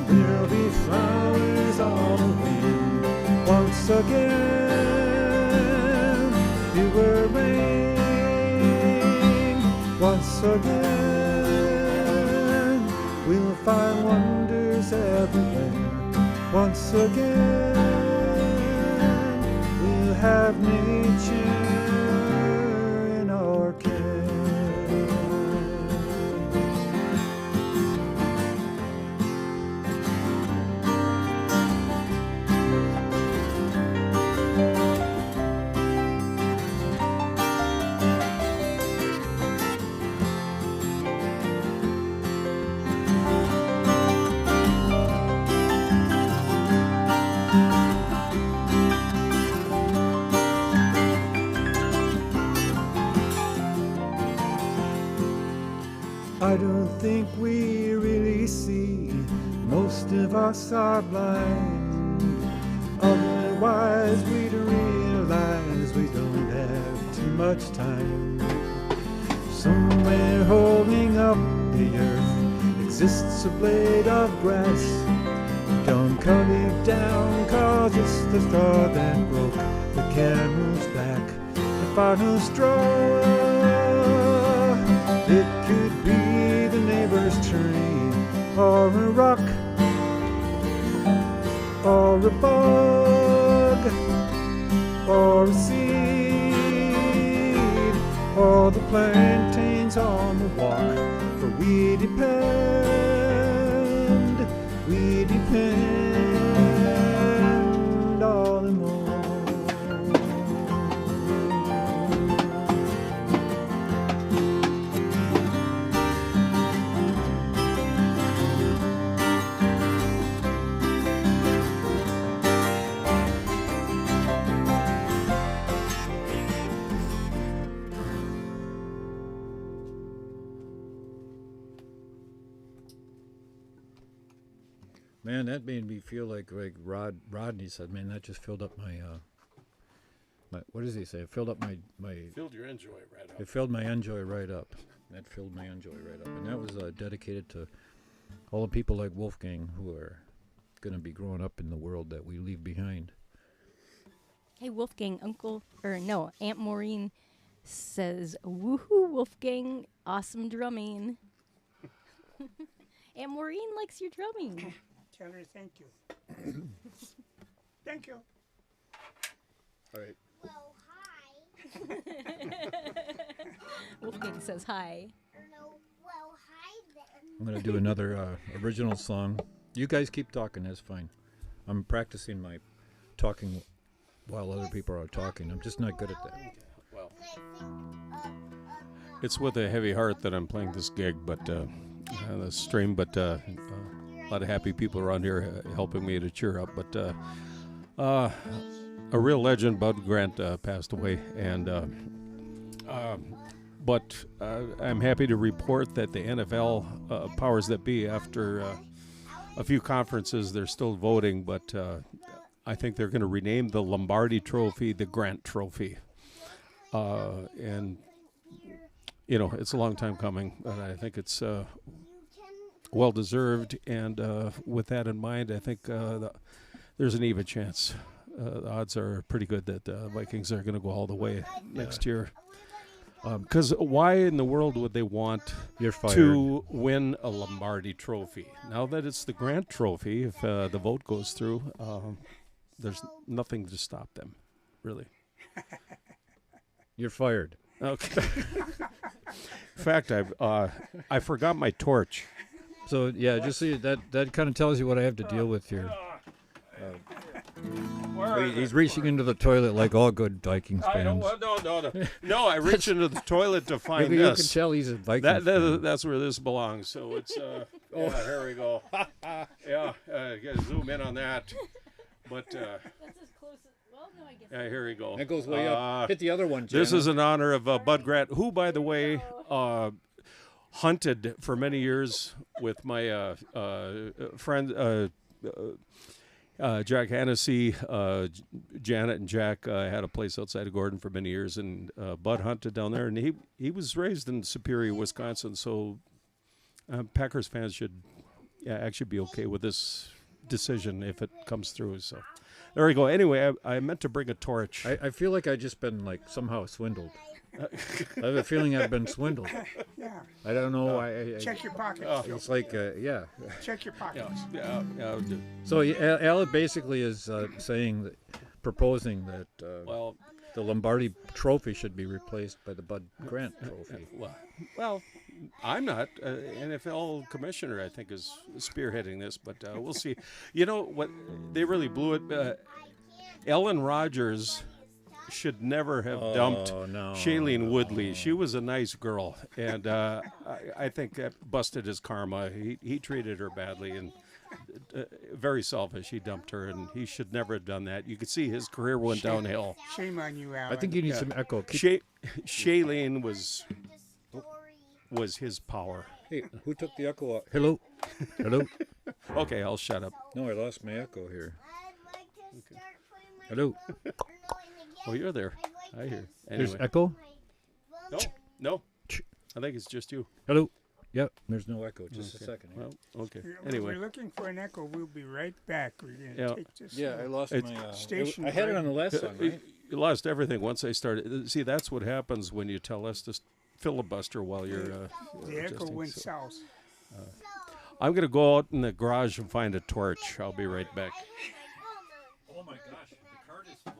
D: There'll be flowers on the wind once again. Fewer rain Once again, we'll find wonders everywhere. Once again, we'll have nature in our care. I don't think we really see, most of us are blind. Otherwise we'd realize we don't have too much time. Somewhere holding up the earth exists a blade of grass. Don't cut it down, cause it's the straw that broke the camel's back. The final straw, it could be the neighbor's tree, or a rock, or a bug, or a seed, or the plantains on the walk. For we depend all the more.
A: Man, that made me feel like Rodney said, man, that just filled up my what does he say? It filled up my
C: Filled your enjoy right up.
A: it filled my enjoy right up. That filled my enjoy right up. And that was dedicated to all the people like Wolfgang who are going to be growing up in the world that we leave behind.
E: Hey, Wolfgang, Aunt Maureen says, woohoo, Wolfgang, awesome drumming. Aunt Maureen likes your drumming.
B: Tell her thank you. Thank you.
A: All right.
F: Well, hi.
E: Wolfgang says hi.
F: No, well, hi there.
A: I'm going to do another original song. You guys keep talking, that's fine. I'm practicing my talking while other people are talking. I'm just not good at that.
C: Well,
F: And I think,
C: it's with a heavy heart that I'm playing this gig, but the stream, but a lot of happy people around here helping me to cheer up. But a real legend, Bud Grant, passed away, and but I'm happy to report that the NFL powers that be, after a few conferences, they're still voting, but I think they're going to rename the Lombardi Trophy the Grant Trophy, and you know, it's a long time coming, but I think it's well deserved. And with that in mind, I think there's an even chance. The odds are pretty good that the Vikings are going to go all the way next year. Because why in the world would they want
A: You're fired.
C: to win a Lombardi Trophy? Now that it's the Grant Trophy, if the vote goes through, there's nothing to stop them, really.
A: You're fired.
C: Okay. In fact, I forgot my torch.
A: So yeah, just see that kind of tells you what I have to deal with here. He's reaching into the toilet like all good Vikings fans.
C: No, I reached into the toilet to find
A: You can
C: this.
A: tell he's a Vikings fan.
C: That's where this belongs. So it's yeah, here we go. Yeah, gotta zoom in on that. But
E: That's as close as, well, no, I guess.
C: yeah, here we go.
A: That goes way up. Hit the other one, Jana.
C: This is in honor of Bud Grant, who, by the way, hunted for many years with my friend Jack Hennessy. Janet and Jack had a place outside of Gordon for many years, and Bud hunted down there, and he was raised in Superior, Wisconsin, so Packers fans should actually be okay with this decision if it comes through. So there we go. Anyway, I meant to bring a torch.
A: I feel like I just been like somehow swindled. I have a feeling I've been swindled.
B: Yeah.
A: I don't know. I
B: Check your pockets. Joe.
A: it's like, yeah.
B: Check your pockets.
C: Yeah.
A: So Al basically is saying, that, proposing that
C: Well,
A: the Lombardi Trophy should be replaced by the Bud Grant Trophy.
C: well, I'm not. NFL commissioner, I think, is spearheading this, but we'll see. You know what? They really blew it. Ellen Rogers should never have dumped Shailene Woodley. She was a nice girl, and I think that busted his karma. He treated her badly and very selfish. He dumped her, and he should never have done that. You could see his career went downhill.
B: Shame on you, Alan.
A: I think you need some echo.
C: Shailene was his power.
A: Hey, who took the echo out? Hello? Hello?
C: Okay, I'll shut up.
A: No, I lost my echo here.
F: I'd like to start putting my
A: Hello?
C: Oh, you're there. I hear.
A: There's
C: Anyway,
A: echo?
C: no. I think it's just you.
A: Hello? Yep, there's no echo. Just a
C: Okay.
A: second.
C: Well, okay.
B: We're
C: Anyway,
B: looking for an echo. We'll be right back. We're going to
C: Yeah.
B: take this.
A: Yeah, I lost
C: It's
A: my...
B: station
A: I had it
B: break.
A: on the last song, right?
C: you lost everything once I started. See, that's what happens when you tell us to filibuster while you're.
B: The echo
C: adjusting.
B: went
C: So,
B: south.
C: I'm gonna go out in the garage and find a torch. I'll be right back.
A: Oh my gosh, the card is full.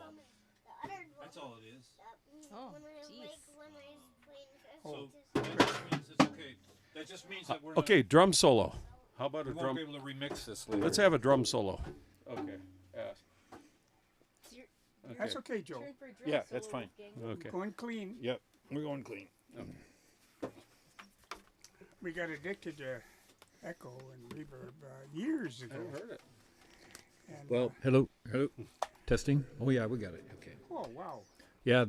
A: That's all it is.
E: Oh, jeez.
A: So that just means it's okay. That just means that we're not,
C: Okay, drum solo. How about a
A: we won't
C: drum?
A: be able to remix this later.
C: Let's have a drum solo. Okay. Yeah.
B: That's okay, Joe.
A: Yeah, that's fine.
C: Okay.
B: Going clean.
A: Yep, we're going clean.
B: We got addicted to echo and reverb years ago.
C: I heard it.
B: And,
A: Well, hello? Testing? Oh yeah, we got it. Okay.
B: oh, wow.
A: Yeah,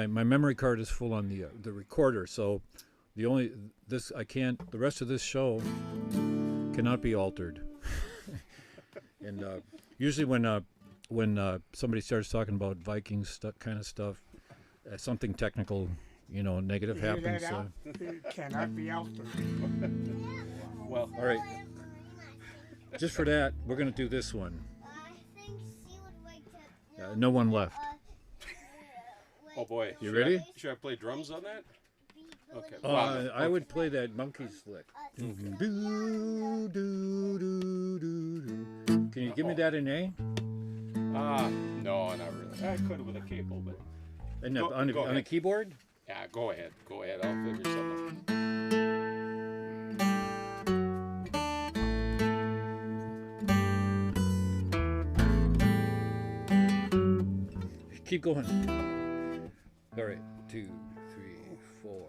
A: my memory card is full on the recorder, so the rest of this show cannot be altered. And usually when somebody starts talking about Vikings kind of stuff, something technical, negative
B: You hear
A: happens.
B: that out? It cannot be altered.
C: Well,
A: All right, just for that, we're gonna do this one.
F: I think she would like to.
A: No one left.
C: oh boy.
A: You
C: Should
A: ready?
C: Should I play drums on that? Okay.
A: I would play that monkey's lick. Do, do, do, do, do. Can you give me that in A?
C: No, not really. I could with a cable, but
A: And
C: Go
A: on a
C: ahead.
A: keyboard?
C: yeah, go ahead. Go ahead. I'll figure something.
A: Keep going. All right, 2, 3, 4.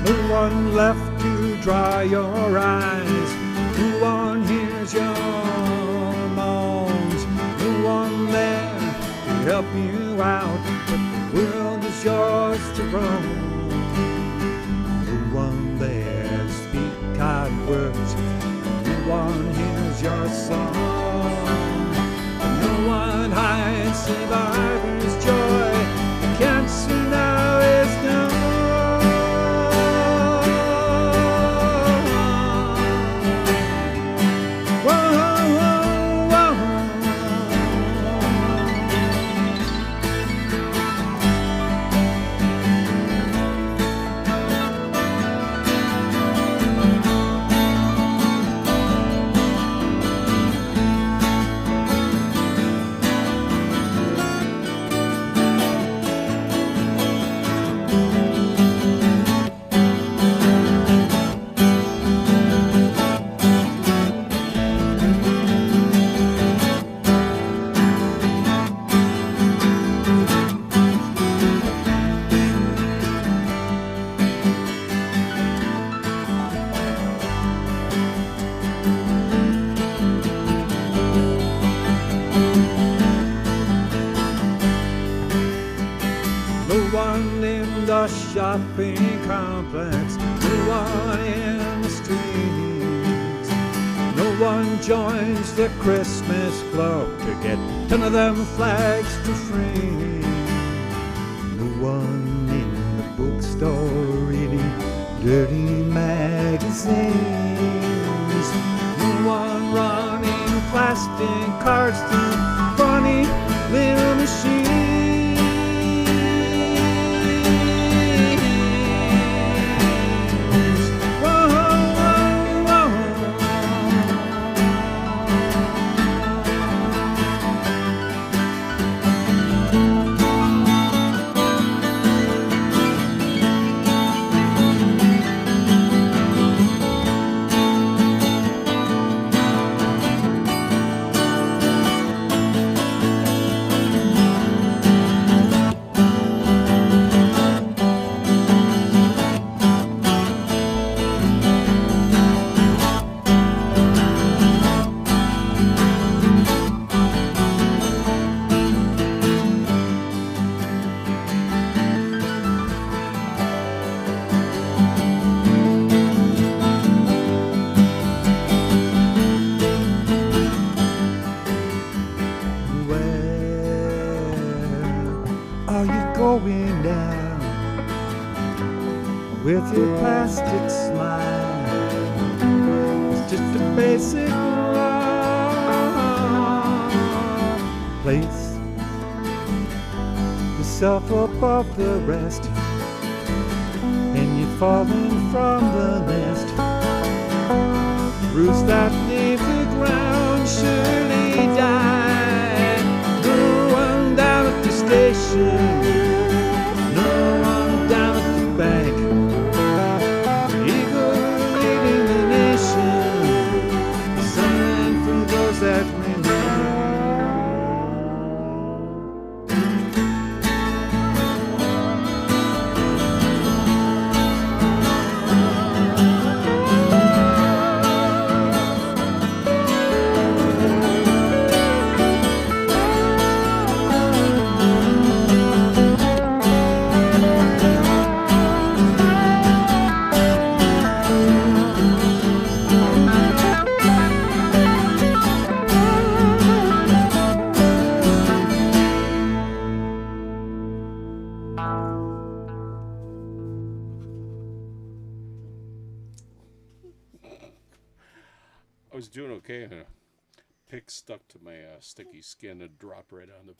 D: No one left to dry your eyes. No one hears your moans. No one there to help you out. But the world is yours to roam. No one there to speak kind words. No one hears your song. No one hides survivor's joy. The cancer now is gone. shopping complex, no one in the streets. No one joins the Christmas club to get 10 of them flags for free. No one in the bookstore reading dirty magazines. No one running plastic cards through funny little machines. Going down with your plastic smile. It's just a basic place yourself above the rest, and you're falling from the nest. Roots that leave the ground surely die. No one down at the station,
C: I was doing okay, and a pick stuck to my sticky skin and dropped right on the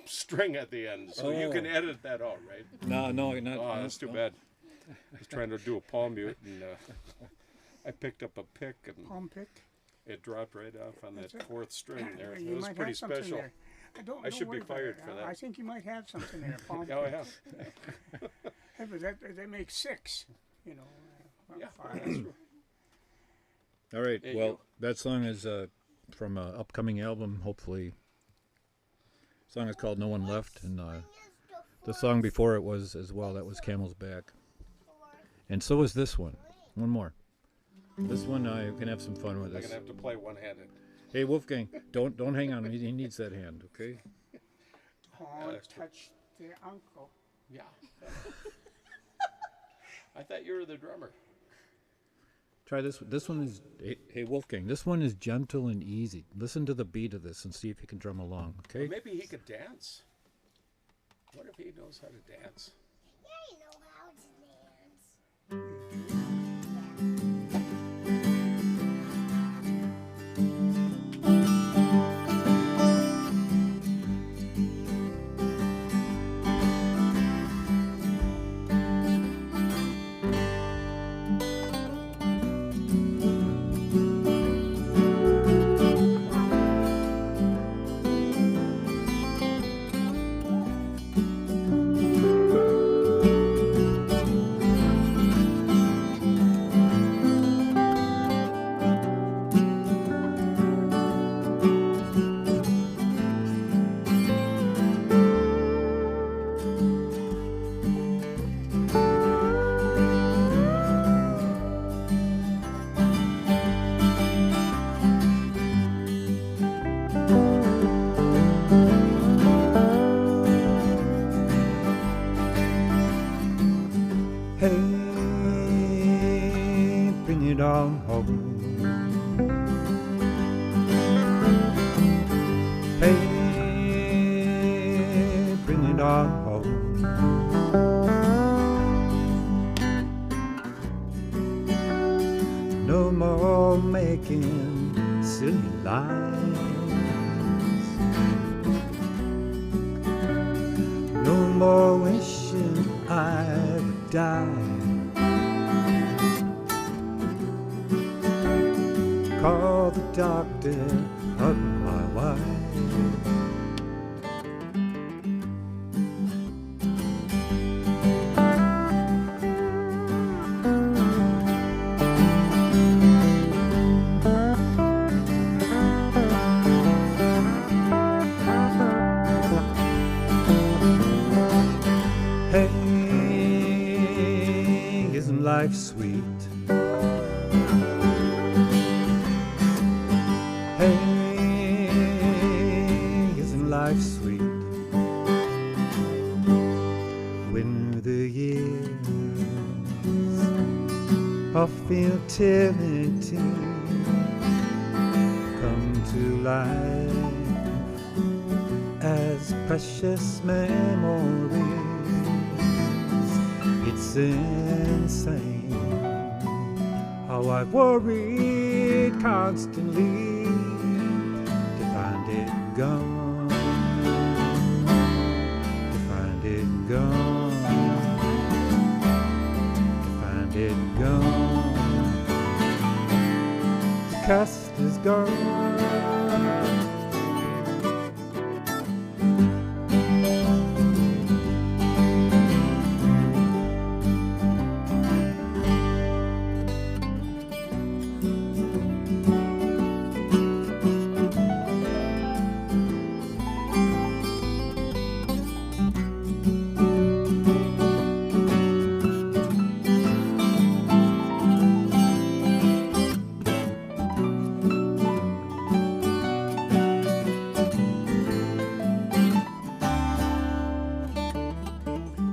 C: string at the end. So you can edit that out, right?
A: No, not.
C: Oh, that's too bad. I was trying to do a palm mute, and I picked up a pick, and
B: Palm pick.
C: it dropped right off on that fourth string there.
B: You
C: It was
B: might
C: pretty
B: have something
C: special.
B: there.
C: I should be
B: worry about
C: fired
B: it.
C: for that.
B: I think you might have something there. Palm
C: Oh,
B: pick.
C: yeah.
B: Hey, but that makes 6. You know.
C: Yeah.
B: 5.
A: All right.
C: There you
A: Well,
C: go.
A: that song is from an upcoming album, hopefully. The song is called "No One Left," and the song before it was as well. That was "Camel's Back," and so is this one. One more. This one you can have some fun with
C: I'm
A: this.
C: gonna have to play one-handed.
A: Hey, Wolfgang, don't hang on him. He needs that hand, okay?
B: Don't touch the uncle.
C: Yeah. I thought you were the drummer.
A: Try this. This one is. Hey, Wolfgang, this one is gentle and easy. Listen to the beat of this and see if you can drum along, okay?
C: Or maybe he could dance. What if he knows how to dance?
F: Yeah, you know how to dance.
D: Hey, bring it on home. Hey, bring it on home. No more making silly lies. No more wishing I would die. Call the doctor, hug my wife. Hey, isn't life sweet? Hey, isn't life sweet? When the years of futility come to life as precious memories, it's insane how I worried constantly to find it gone, to find it gone, to find it gone. The cast is gone.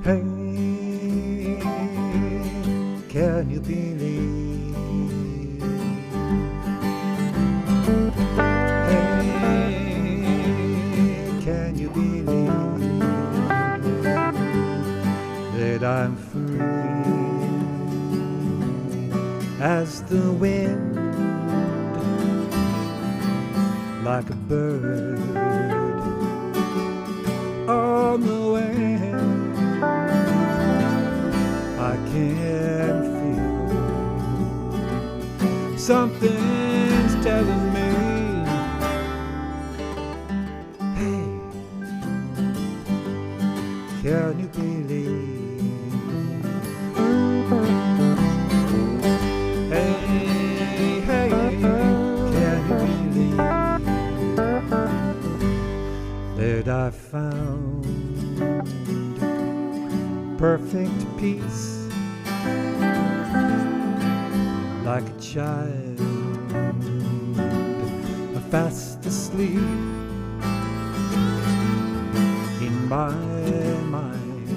D: Hey, can you believe? Hey, can you believe that I'm free as the wind, like a bird on the wind? I can feel something's telling me, hey, can you believe? Hey, hey, can you believe that I found perfect peace, like a child, fast asleep in my mind.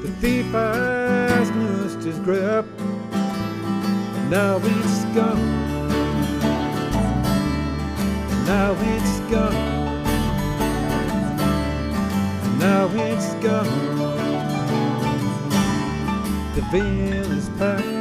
D: The thief has loosed his grip, now it's gone, now it's gone, now it's gone. The veil is past.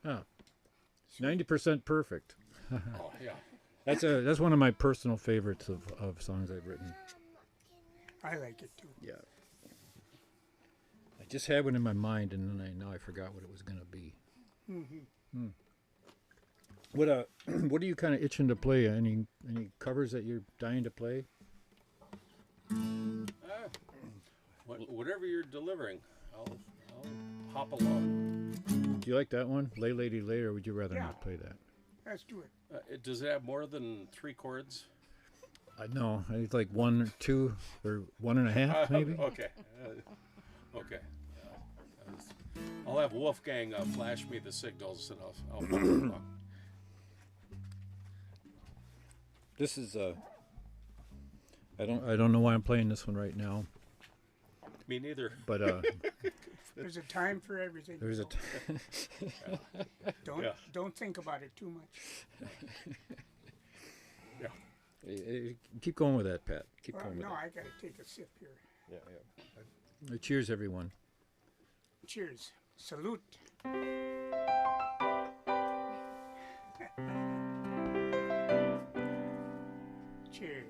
A: Oh, 90% perfect.
C: Oh, yeah.
A: That's one of my personal favorites of songs I've written.
B: I like it too.
A: Yeah. just had one in my mind, and then now I forgot what it was going to be.
B: Mm-hmm.
A: What are you kind of itching to play? Any covers that you're dying to play?
C: Whatever you're delivering, I'll hop along.
A: Do you like that one, Lay Lady Lay, or would you rather
B: Yeah.
A: not play that?
B: Let's do it.
C: Does it have more than 3 chords?
A: No, I think like 1 or 2 or 1.5 maybe.
C: Okay. Okay. I'll have Wolfgang flash me the signals, and I'll hop along.
A: This is I don't know why I'm playing this one right now,
C: Me neither.
A: but
B: There's a time for everything.
A: there's a
B: Don't think about it too much.
A: keep going with that, Pat. Keep
B: Well,
A: going with
B: no,
A: that.
B: I gotta take a sip here.
A: Cheers, everyone.
B: Cheers. Salute. Cheers.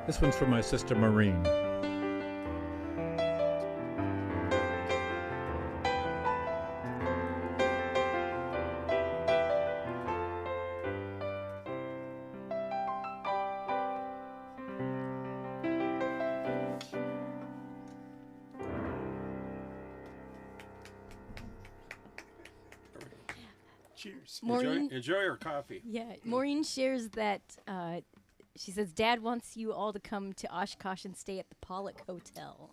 A: This one's for my sister Maureen.
B: Cheers.
E: Maureen,
C: Enjoy your coffee.
E: yeah, Maureen shares that she says Dad wants you all to come to Oshkosh and stay at the Paulik Hotel.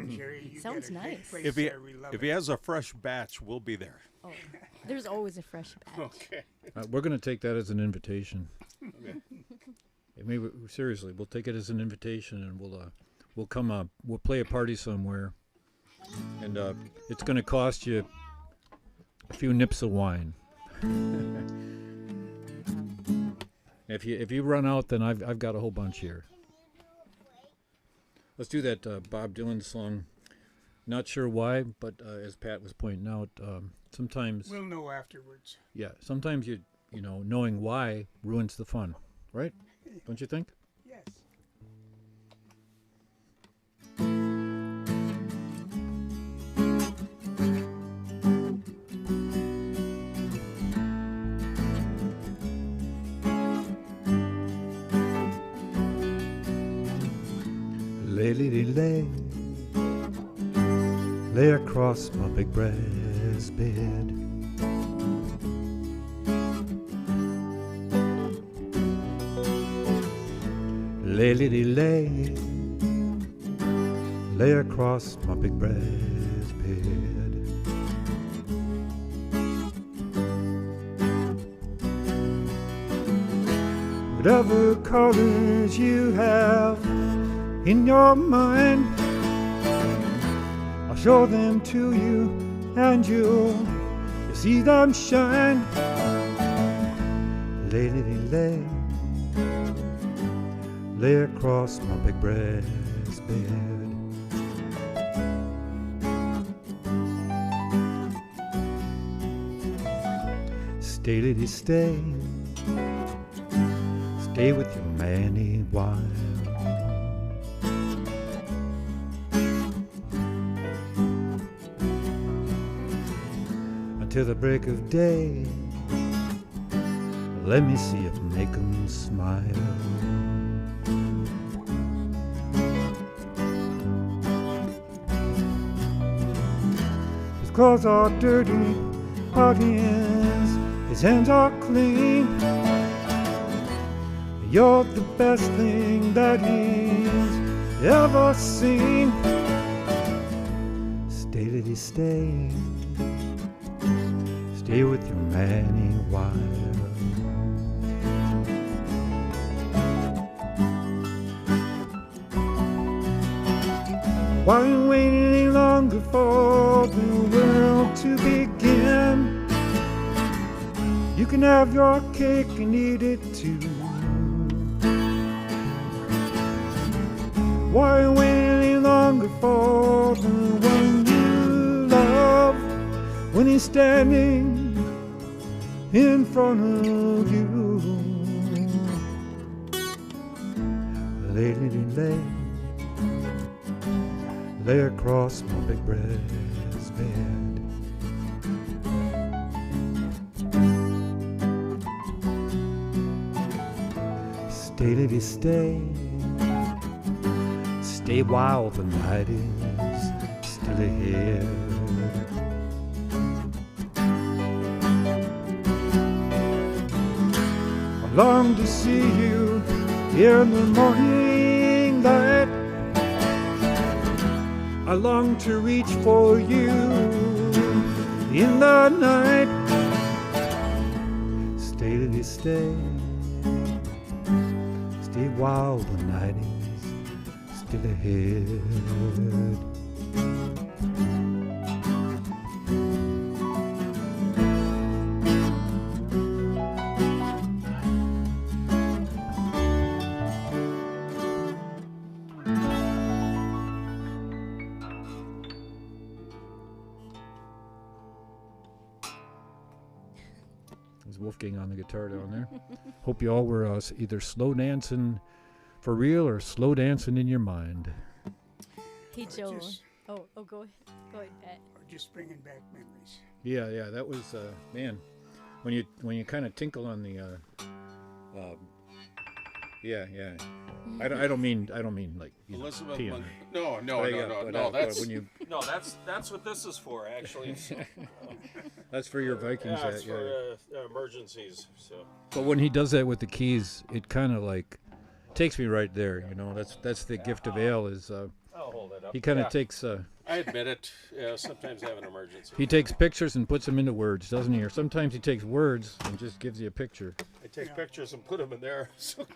B: Jerry, you
E: Sounds
B: got a great
E: nice.
B: place
G: If he
B: there. We love
G: if
B: it.
G: he has a fresh batch, we'll be there.
E: Oh, there's always a fresh batch.
C: Okay.
A: We're going to take that as an invitation. Maybe seriously, we'll take it as an invitation, and we'll come. We'll play a party somewhere, and it's going to cost you a few nips of wine. If you run out, then I've got a whole bunch here. Let's do that Bob Dylan song. Not sure why, but as Pat was pointing out, sometimes
B: We'll know afterwards.
A: sometimes you know, knowing why ruins the fun, right? Don't you think?
B: Yes.
D: Lay, lady, lay, lay across my big breast bed. Lay, lady, lay, lay across my big breast bed. Whatever colors you have in your mind, I'll show them to you, and you'll see them shine. Lay, lady, lay, lay across my big breast bed. Stay, lady, stay, stay with your man a while. Until the break of day, let me see if make 'em smile. His clothes are dirty, but his hands are clean. You're the best thing that he's ever seen. Stay, lady, stay, stay with your man a while. Why wait any longer for the world to begin? You can have your cake and eat it too. Why wait any longer for the one you love when he's standing in front of you? Lay, lay across my big breast bed. Stay, lady, stay. Stay while the night is still ahead. I long to see you in the morning light. I long to reach for you in the night. Stay, lady, stay. Stay while the night is still ahead.
A: There's Wolfgang on the guitar down there. Hope you all were either slow dancing for real or slow dancing in your mind.
E: Hey,
B: Or
E: Joe.
B: just-
E: Go ahead, Pat.
B: Or just bringing back memories.
A: Yeah, that was man. When you kind of tinkle on the yeah. I don't mean like
C: Elizabeth,
A: pee on
C: no,
A: it.
C: no.
A: But when you
C: No, that's what this is for, actually. So,
A: that's for your Vikings
C: yeah,
A: hat,
C: it's for emergencies. So
A: But when he does that with the keys, it kind of like takes me right there. You know, that's the gift of ale is
C: I'll hold it up.
A: he kind of
C: Yeah,
A: takes
C: I admit it. Yeah, sometimes I have an emergency.
A: he takes pictures and puts them into words, doesn't he? Or sometimes he takes words and just gives you a picture.
C: I take pictures and put them in there. So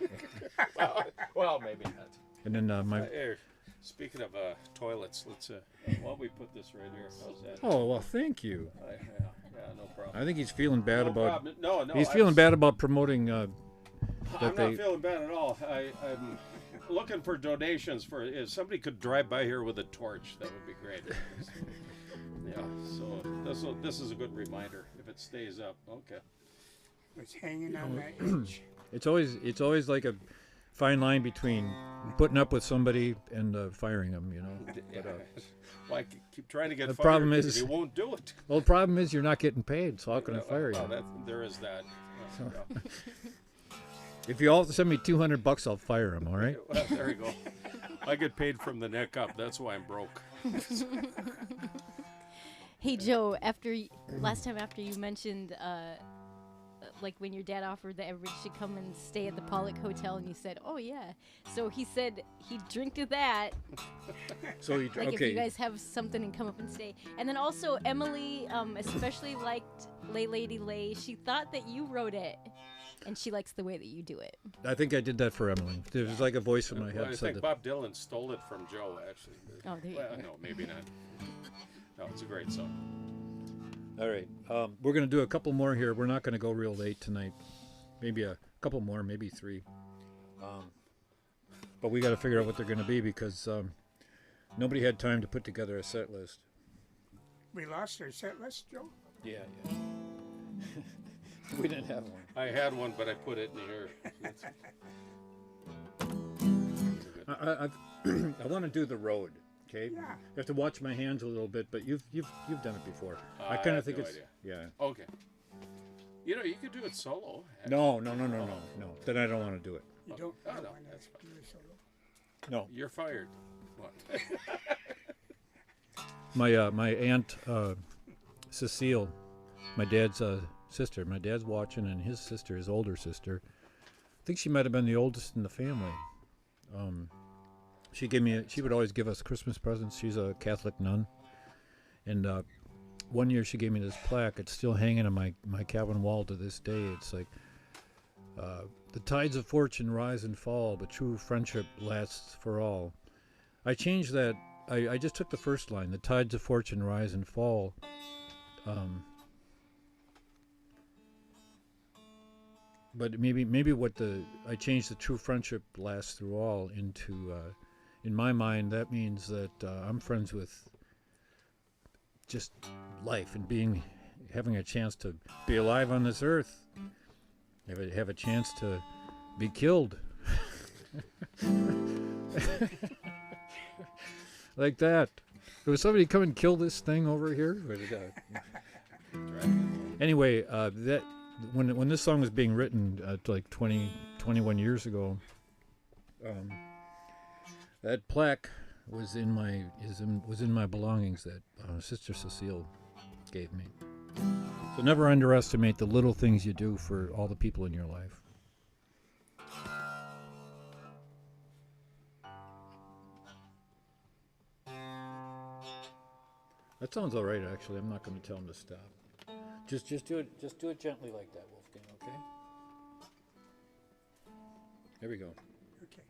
C: well, maybe not.
A: And then my
C: Here, speaking of toilets, let's why don't we put this right here? How's that?
A: oh well, thank you.
C: Yeah, no problem.
A: I think he's feeling bad
C: No
A: about
C: problem. No,
A: he's
C: I
A: feeling
C: was-
A: bad about promoting
C: I'm
A: that
C: not feeling bad at all. I'm looking for donations for if somebody could drive by here with a torch, that would be great. Yeah, so this is a good reminder if it stays up. Okay.
B: It's hanging on that edge.
A: it's always like a fine line between putting up with somebody and firing them, you know. But,
C: Well, I keep trying to get
A: The
C: fired,
A: problem
C: but
A: is-
C: he won't do it.
A: well, the problem is you're not getting paid, so how can I fire you?
C: Well, there is that. Yeah.
A: If you all send me $200, I'll fire him. All right.
C: Well, there you go. I get paid from the neck up. That's why I'm broke.
E: Hey, Joe. Last time after you mentioned, like when your dad offered that everybody should come and stay at the Paulik Hotel, and you said, "Oh yeah." So he said he'd drink to that.
A: So you
E: Like if you guys have something and come up and stay. And then also Emily, especially liked Lay Lady Lay. She thought that you wrote it, and she likes the way that you do it.
A: I think I did that for Emily. There was like a voice in my
C: Well,
A: head
C: I
A: said
C: think
A: that.
C: Bob Dylan stole it from Joe, actually.
E: Oh, there you
C: Well,
E: go.
C: no, maybe not. No, it's a great song.
A: All right. We're gonna do a couple more here. We're not gonna go real late tonight. Maybe a couple more, maybe 3. But we got to figure out what they're gonna be because nobody had time to put together a set list.
B: We lost our set list, Joe.
A: Yeah. We didn't have one.
C: I had one, but I put it in here.
A: I want to do the road. Okay.
B: Yeah.
A: You have to watch my hands a little bit, but you've done it before. I kind
C: have
A: of think
C: no
A: it's
C: idea.
A: yeah.
C: Okay. You know, you could do it solo.
A: No. Then I don't want to do it.
B: You don't.
C: Oh,
B: you
C: no,
B: don't wanna
C: that's fine.
B: do a solo.
A: No.
C: You're fired. What?
A: My aunt Cecile, my dad's sister. My dad's watching, and his sister, his older sister. I think she might have been the oldest in the family. She gave me. She would always give us Christmas presents. She's a Catholic nun, and one year she gave me this plaque. It's still hanging on my cabin wall to this day. It's like, the tides of fortune rise and fall, but true friendship lasts for all. I changed that I just took the first line. The tides of fortune rise and fall. But maybe I changed the true friendship lasts through all into, in my mind, that means that I'm friends with just life and having a chance to be alive on this earth, have a chance to be killed. Like that. Was somebody come and kill this thing over here? Anyway, that when this song was being written like 21 years ago, that plaque was in my belongings that Sister Cecile gave me. So never underestimate the little things you do for all the people in your life. That sounds all right, actually. I'm not going to tell him to stop. Just do it gently like that, Wolfgang. Okay. Here we go.
B: Okay.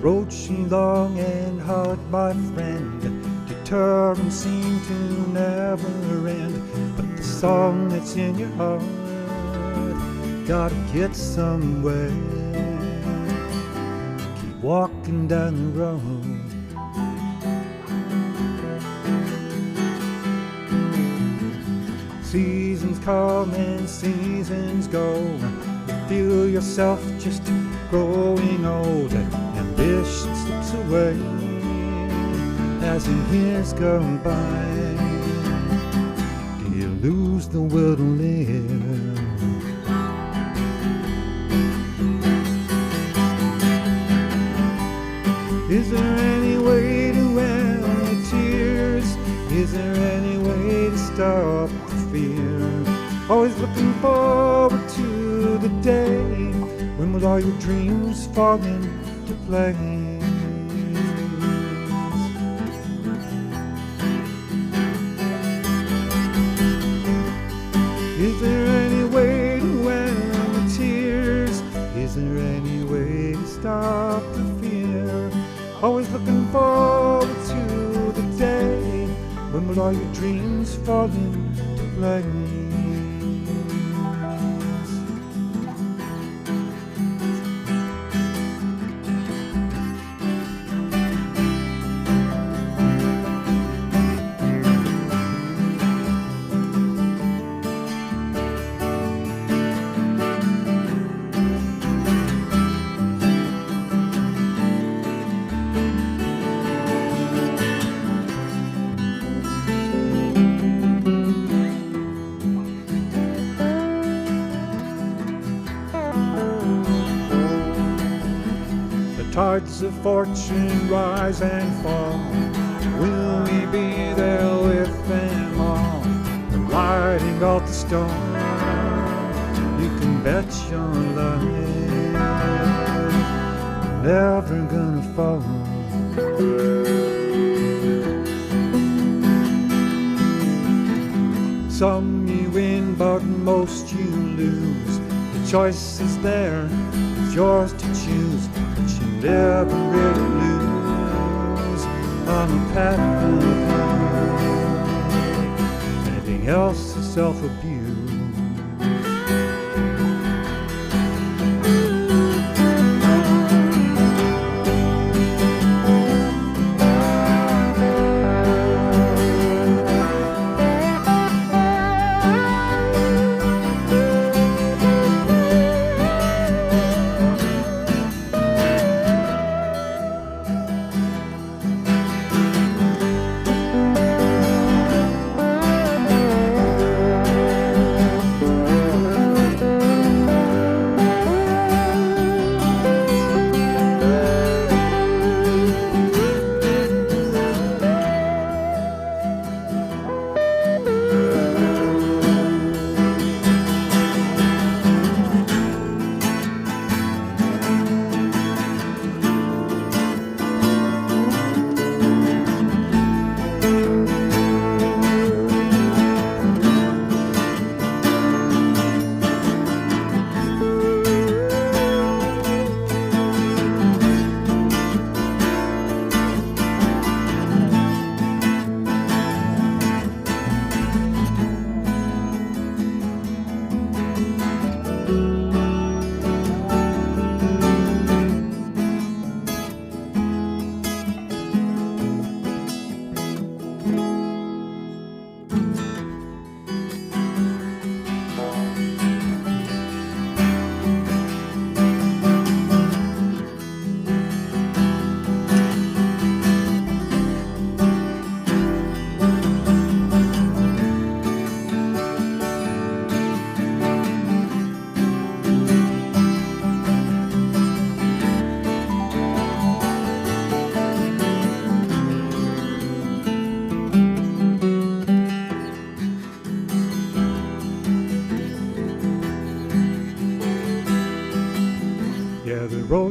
D: Road seemed long and hard, my friend. Determined seemed to never end. But the song that's in your heart gotta get somewhere. Keep walking down the road. Seasons come and seasons go. You feel yourself just growing old. Ambition slips away as the years go by. Do you lose the will to live? Is there any way to end the tears? Is there any way to stop the fear? Always looking forward to the day when will all your dreams fall into place? Is there any way to end the tears? Is there any way to stop the fear? Always looking forward to the day when will all your dreams fall into place? Tides of fortune rise and fall. Will we be there with them all? We're riding out the storm. You can bet your life never gonna fall. Some you win, but most you lose. The choice is there, it's yours to choose. Never really lose on a path of life. Anything else is self-abuse.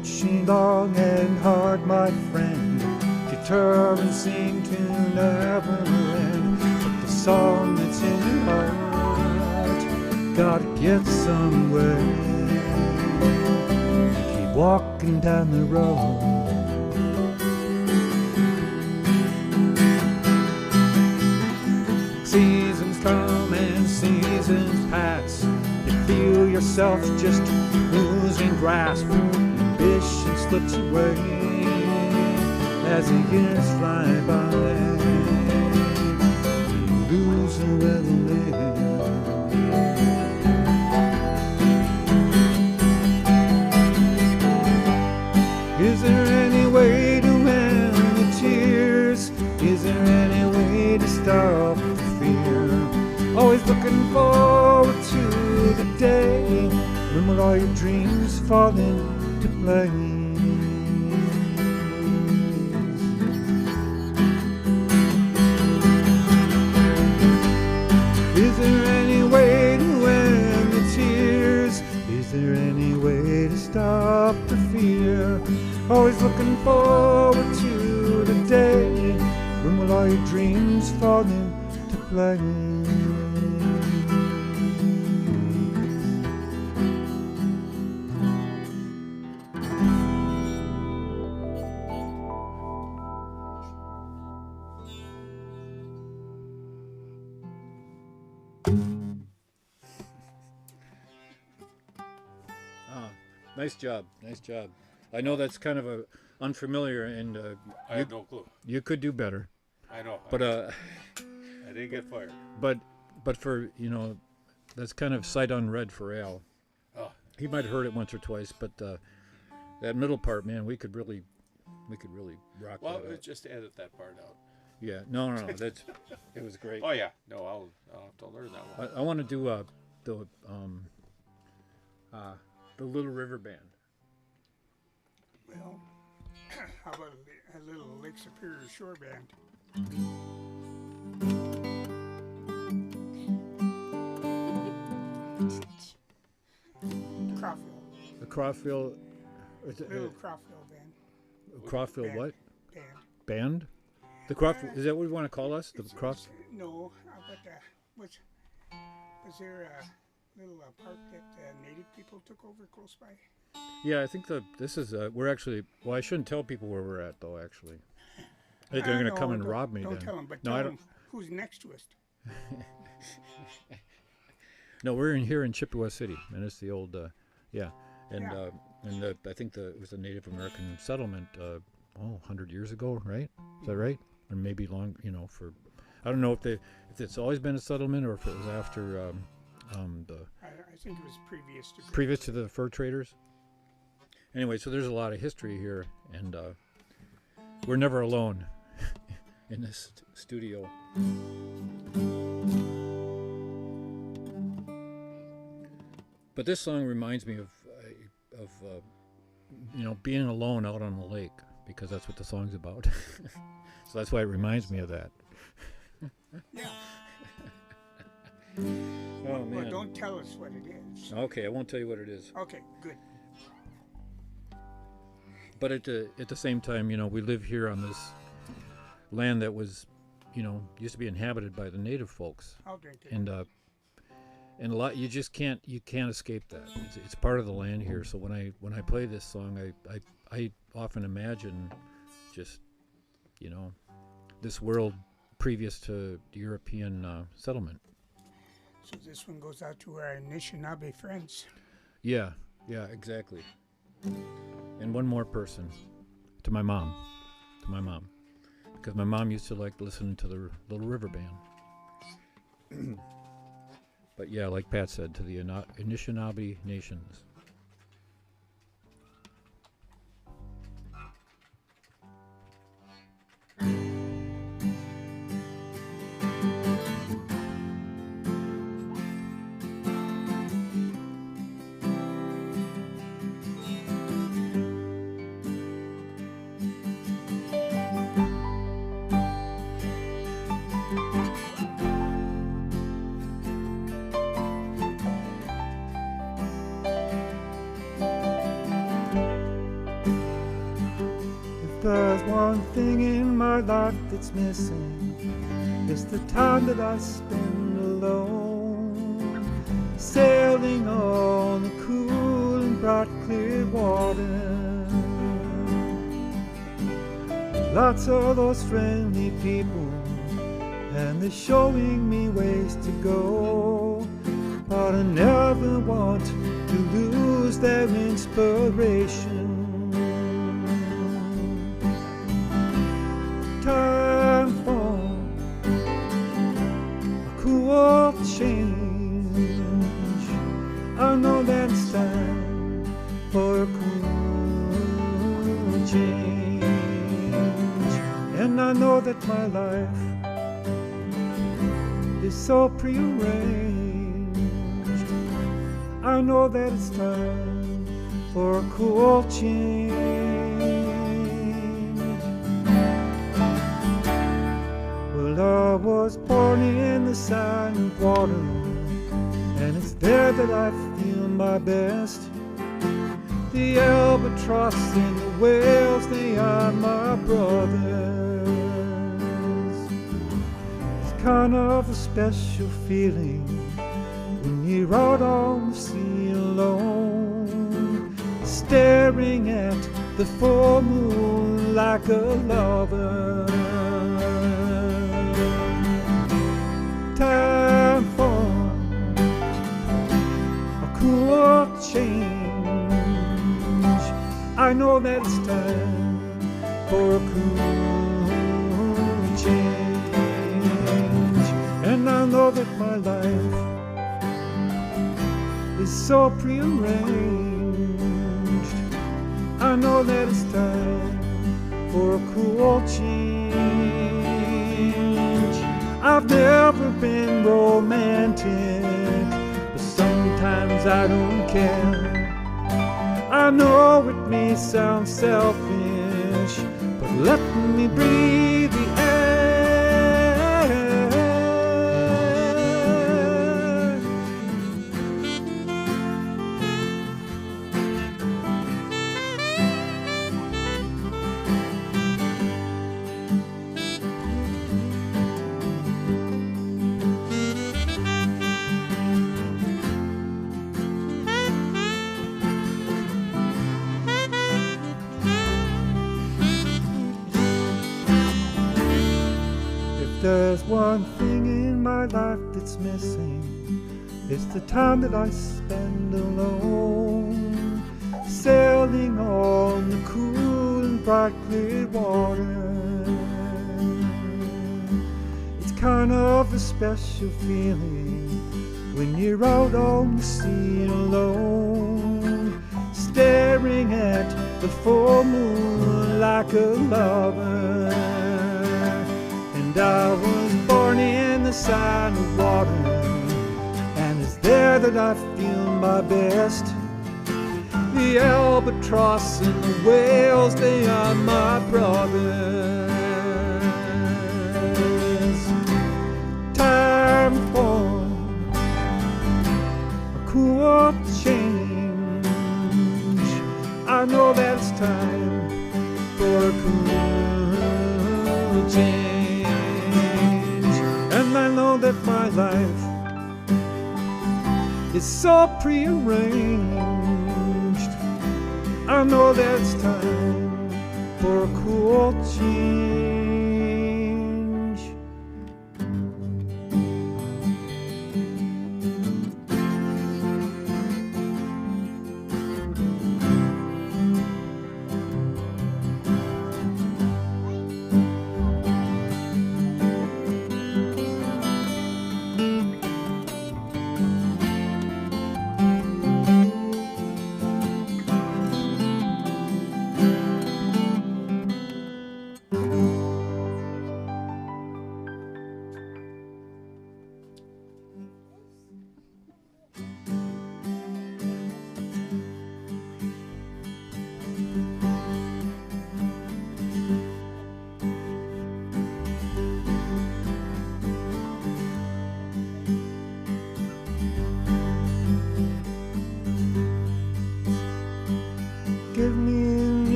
D: coaching long and hard, my friend. Guitar and sing to never end. But the song that's in your heart gotta get somewhere. Keep walking down the road. Seasons come and seasons pass. You feel yourself just losing grasp. Ambition slips away as the years fly by. You lose a will to live. Is there any way to end the tears? Is there any way to stop the fear? Always looking forward to the day when will all your dreams fall into place? Is there any way to end the tears? Is there any way to stop the fear? Always looking forward to the day when will all your dreams fall into place?
A: Nice job, nice job. I know that's kind of a unfamiliar, and
C: I had no clue.
A: you could do better.
C: I know.
A: But
C: I didn't get fired.
A: but for that's kind of sight unread for Al.
C: Oh.
A: He might have heard it once or twice, but that middle part, man, we could really rock
C: Well,
A: that out.
C: just edit that part out.
A: Yeah, no, that's it was great.
C: Oh yeah, no, I'll have to learn that one.
A: I want to do the Little River Band.
B: Well, how about a little Lake Superior Shore Band? Crawfield.
A: The Crawfield.
B: Little Crawfield Band.
A: Crawfield
B: Band.
A: what?
B: Band.
A: Band? The Crawfield. Is that what we want to call us? The Crawfield.
B: No, but was there a little park that native people took over close by?
A: Yeah, I think this is. We're actually. Well, I shouldn't tell people where we're at, though. Actually, I think they're going to come and rob me.
B: Don't
A: then.
B: tell them, but
A: No,
B: tell
A: I
B: them
A: don't.
B: who's next to us.
A: No, we're here in Chippewa City, and it's the old. Yeah, and
B: Yeah.
A: I think it was a Native American settlement. 100 years ago, right? Is that right? Or maybe long. For. I don't know if it's always been a settlement or if it was after.
B: I think it was
A: Previous to the fur traders. Anyway, so there's a lot of history here, and we're never alone in this studio. But this song reminds me of being alone out on the lake, because that's what the song's about. So that's why it reminds me of that.
B: Yeah.
A: Oh man.
B: Well, don't tell us what it is.
A: Okay, I won't tell you what it is.
B: Okay, good.
A: But at the same time, we live here on this land that was, used to be inhabited by the native folks,
B: I'll drink it.
A: and a lot you can't escape that. It's part of the land here. So when I play this song, I often imagine just, this world previous to European settlement.
B: So this one goes out to our Anishinaabe friends.
A: Yeah, exactly. And one more person, to my mom, because my mom used to like listening to the Little River Band. But yeah, like Pat said, to the Anishinaabe nations.
D: there's one thing in my life that's missing, it's the time that I spend alone, sailing on the cool and bright clear water. Lots of those friendly people, and they're showing me ways to go, but I never want to lose their inspiration. Time for a cool change. I know that it's time for a cool change, and I know that my life is so prearranged. I know that it's time for a cool change. Well, I was born in the sign of water, and it's there that I feel my best. The albatross and the whales, they are my brothers. It's kind of a special feeling when you're out on the sea alone, staring at the full moon like a lover. Time for a cool change. I know that it's time for a cool change, and I know that my life is so prearranged. I know that it's time for a cool change. I've never been romantic, but sometimes I don't care. I know it may sound selfish, but let me breathe the air. There's one thing in my life that's missing, it's the time that I spend alone, sailing on the cool and bright clear water. It's kind of a special feeling when you're out on the sea alone, staring at the full moon like a lover. And I was born in the sign of water, and it's there that I feel my best. The albatross and the whales, they are my brothers. Time for a cool change. I know that it's time for a cool change. And I know that my life is so prearranged. I know that it's time for a cool change.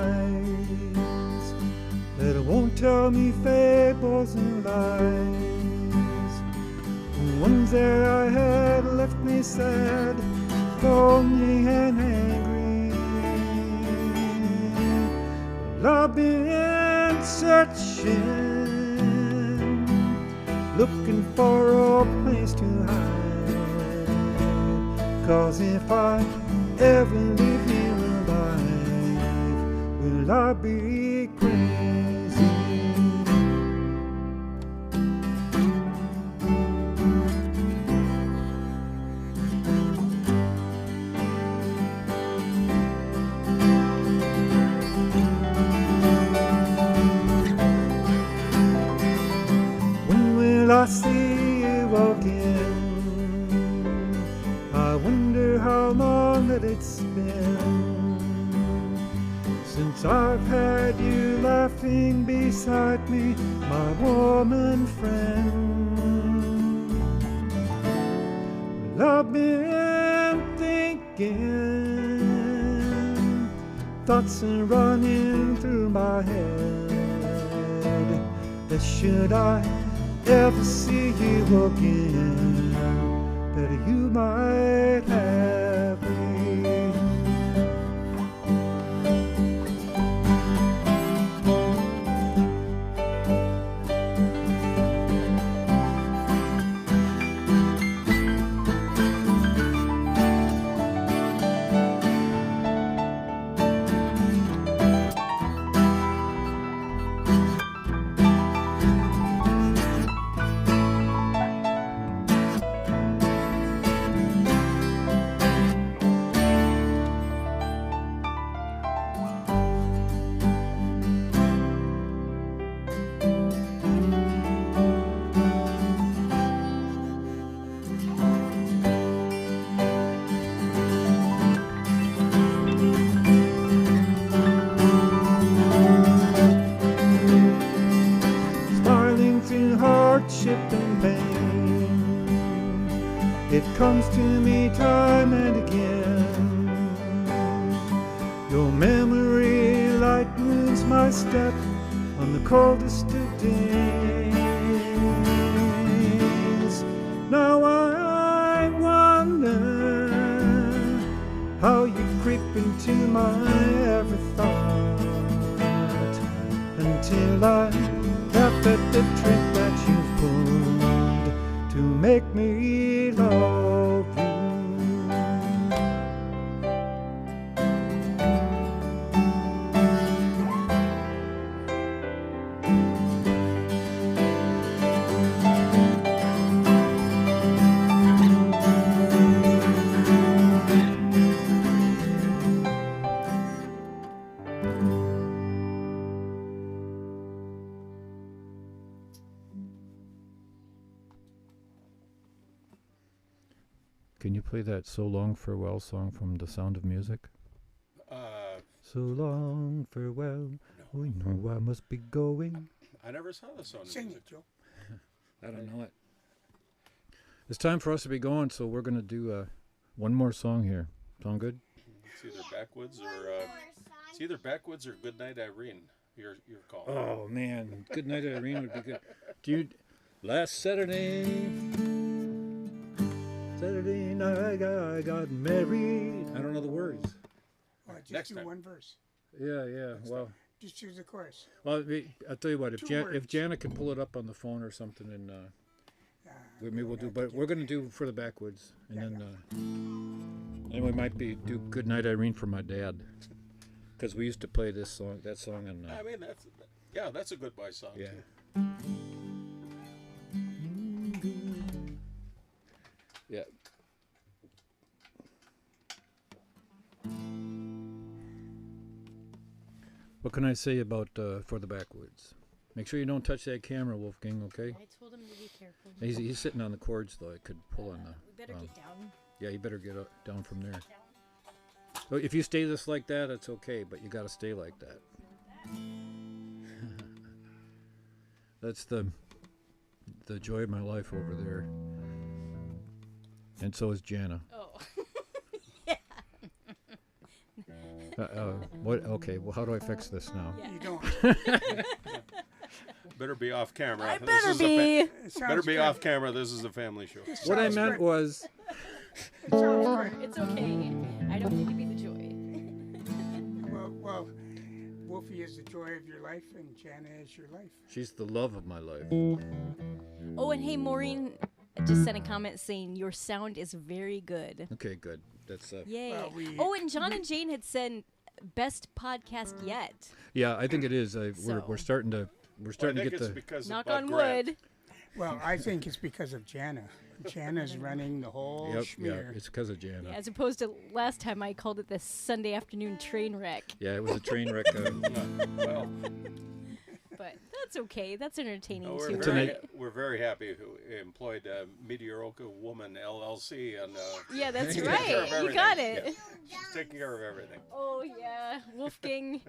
D: eyes that won't tell me fables and lies. The ones that I had left me sad, lonely and angry. Well, I've been searching, looking for a place to hide. 'Cause if I ever live here alive, will I be crazy? When will I see you again? I wonder how long that it's been since I've had you laughing beside me, my woman friend. Well, I've been thinking, thoughts are running through my head, that should I ever see you again, that you might have me. Smiling through hardship and pain, it comes to me time and again. Your memory lightens my step on the coldest of days. Now I wonder how you creep into my every thought, until I laugh at the trick that you've pulled to make me love you.
A: Can you play that So Long Farewell song from The Sound of Music? So long farewell, we know I must be going.
C: I never saw the Sound of
B: Sing
C: Music.
B: it, Joe.
A: I don't know it. It's time for us to be going, so we're going to do one more song here. Sound good?
C: It's either Backwoods or it's either Backwoods or Goodnight Irene. Your call.
A: Oh, man. Good Night Irene would be good. Dude, last Saturday night I got married. I don't know the words.
B: Well, just
C: Next
B: do
C: time.
B: one verse.
A: Yeah. Well,
B: Just choose the chorus.
A: I'll tell you what. If
B: Two words.
A: Jana can pull it up on the phone or something, and maybe we'll do. But we're gonna do For the Backwoods, and then we might do Good Night Irene for my dad, because we used to play that song, and
C: I mean, that's a goodbye song
A: yeah.
C: too.
A: Yeah. What can I say about For the Backwoods? Make sure you don't touch that camera, Wolfgang, okay?
E: I told him to be careful.
A: He's sitting on the cords, though. I could pull on the...
E: We better get down.
A: Yeah, you better get down from there. So if you stay just like that, it's okay, but you got to stay like that. That's the joy of my life over there. And so is Jana.
E: Oh. Yeah.
A: What? Okay. Well, how do I fix this now?
E: Yeah.
B: You don't.
C: Better be off camera.
E: I
C: This
E: better
C: is a
E: be.
B: It
C: better
B: sounds
C: be
B: good.
C: off camera. This is a family show.
B: It
A: What I
B: sounds
A: meant
B: good.
A: was,
B: It sounds good.
E: It's okay. I don't need to be the joy.
B: Well, Wolfie is the joy of your life, and Jana is your life.
A: she's the love of my life.
E: Oh, and hey, Maureen just sent a comment saying your sound is very good.
A: Okay, good. That's
E: Yay.
B: Well, we-
E: Oh, and John and Jane had said best podcast yet.
A: yeah. I think it is. We're
E: So-
A: starting to
C: I
A: to
C: think
A: get
C: it's
A: the.
C: because
E: Knock
C: of Bud
E: on
C: Grant.
E: wood.
B: Well, I think it's because of Jana. Jana's running the whole
A: Yep. Yeah.
B: schmear.
A: It's because of Jana.
E: As opposed to last time I called it the Sunday afternoon train wreck.
A: Yeah, it was a train wreck.
C: Well,
E: But that's okay. That's entertaining
C: no,
E: too.
A: Tonight-
C: we're very happy who employed Mediocre Woman LLC, and
E: Yeah, that's
C: taking care
E: right.
C: of
E: You
C: everything.
E: got it.
C: Yeah. She's taking care of everything.
E: Oh yeah, Wolfgang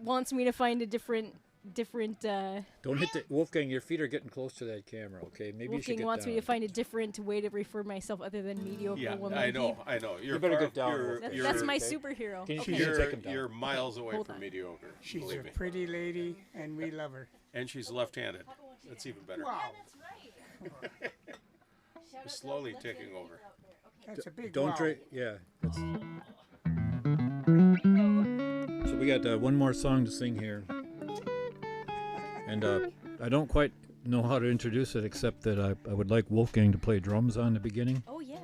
E: wants me to find a different.
A: Don't hit the Wolfgang. Your feet are getting close to that camera. Okay, maybe you should
E: Wolfgang
A: get
E: wants
A: down.
E: me to find a different way to refer myself other than mediocre
C: Yeah,
E: woman.
C: I know. You're
A: better
C: far-
A: get down,
C: You're,
A: Wolfgang.
E: That's
C: you're-
E: my
A: okay.
E: superhero.
A: Can you-
E: Okay.
A: can you
C: You're,
A: take him down?
C: you're miles away
E: Hold
C: from
E: on.
C: mediocre.
B: She's
C: believe
B: a
C: me.
B: pretty lady, and we love her.
C: And she's left-handed. That's even better.
B: Wow,
C: We're slowly taking over.
B: that's a big
A: Don't
B: wow.
A: drink. Yeah. So we got one more song to sing here, and I don't quite know how to introduce it except that I would like Wolfgang to play drums on the beginning.
E: Oh yeah.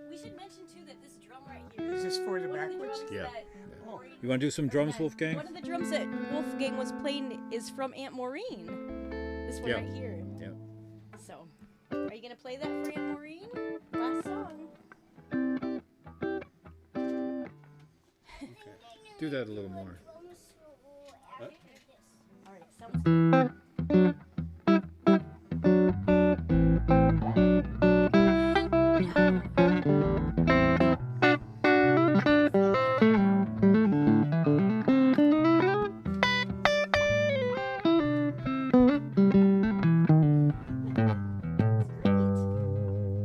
E: We should mention too that this drum right here.
B: Is this for the
E: one of the
B: backwards?
E: drums
A: Yeah.
E: that
B: Oh.
A: You want to do some drums, Wolfgang?
E: One of the drums that Wolfgang was playing is from Aunt Maureen. This one
A: Yeah.
E: right here.
A: Yeah.
E: So, are you gonna play that for Aunt Maureen? Last song.
A: Do that a little more.
E: All right, sounds good.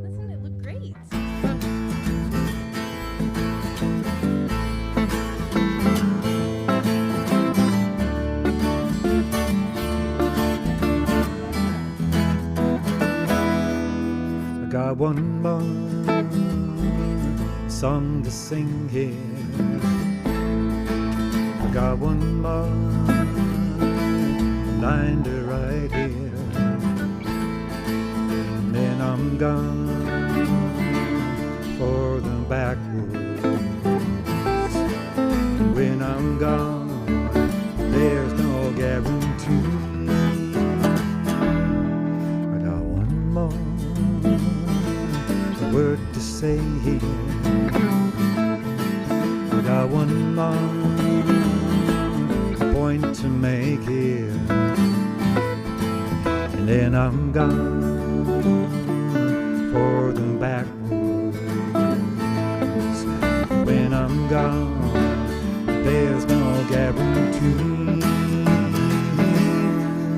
E: Doesn't it look great?
D: I got one more song to sing here. I got one more line to write here. And then I'm gone for the backwoods. And when I'm gone, there's no guarantee. I got one more word to say here. I got one more point to make here. And then I'm gone for the backwoods. When I'm gone, there's no guarantee.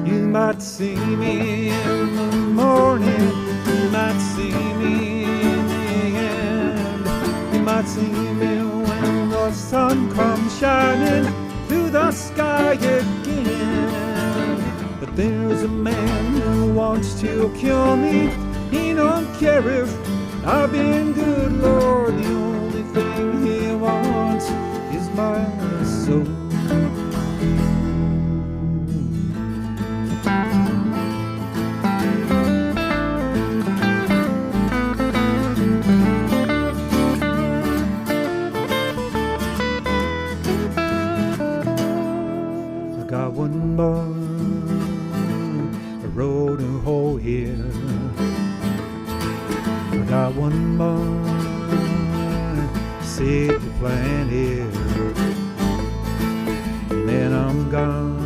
D: You might see me in the morning, you might see me in the end. You might see me when the sun comes shining through the sky again. But there's a man who wants to kill me. He don't care if I've been good, Lord. The only thing he wants is my soul. I got one more road to hoe here. I got one more seed to plant here. And then I'm gone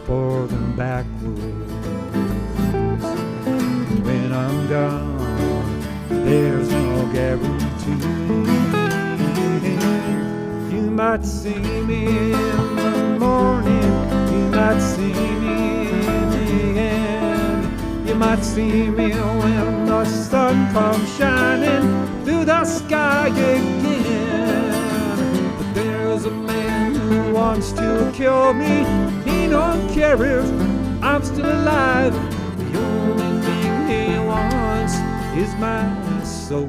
D: for the backwoods. When I'm gone, there's no guarantee. You might see me in the morning, you might see me in the end. You might see me when the sun comes shining through the sky again. wants to kill me. He don't care if I'm still alive. The only thing he wants is my soul.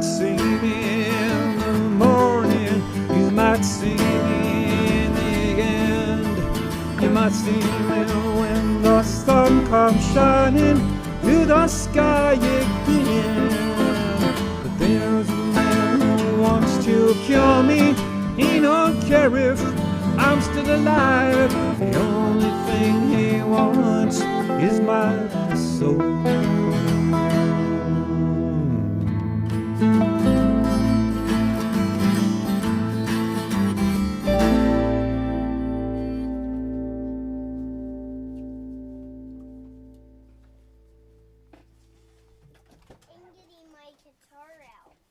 D: See me in the morning, you might see me in the end. You might see me when the sun comes shining through the sky again. But there's a man who wants to kill me. He don't care if I'm still alive. The only thing he wants is my soul.
F: I'm getting my guitar out.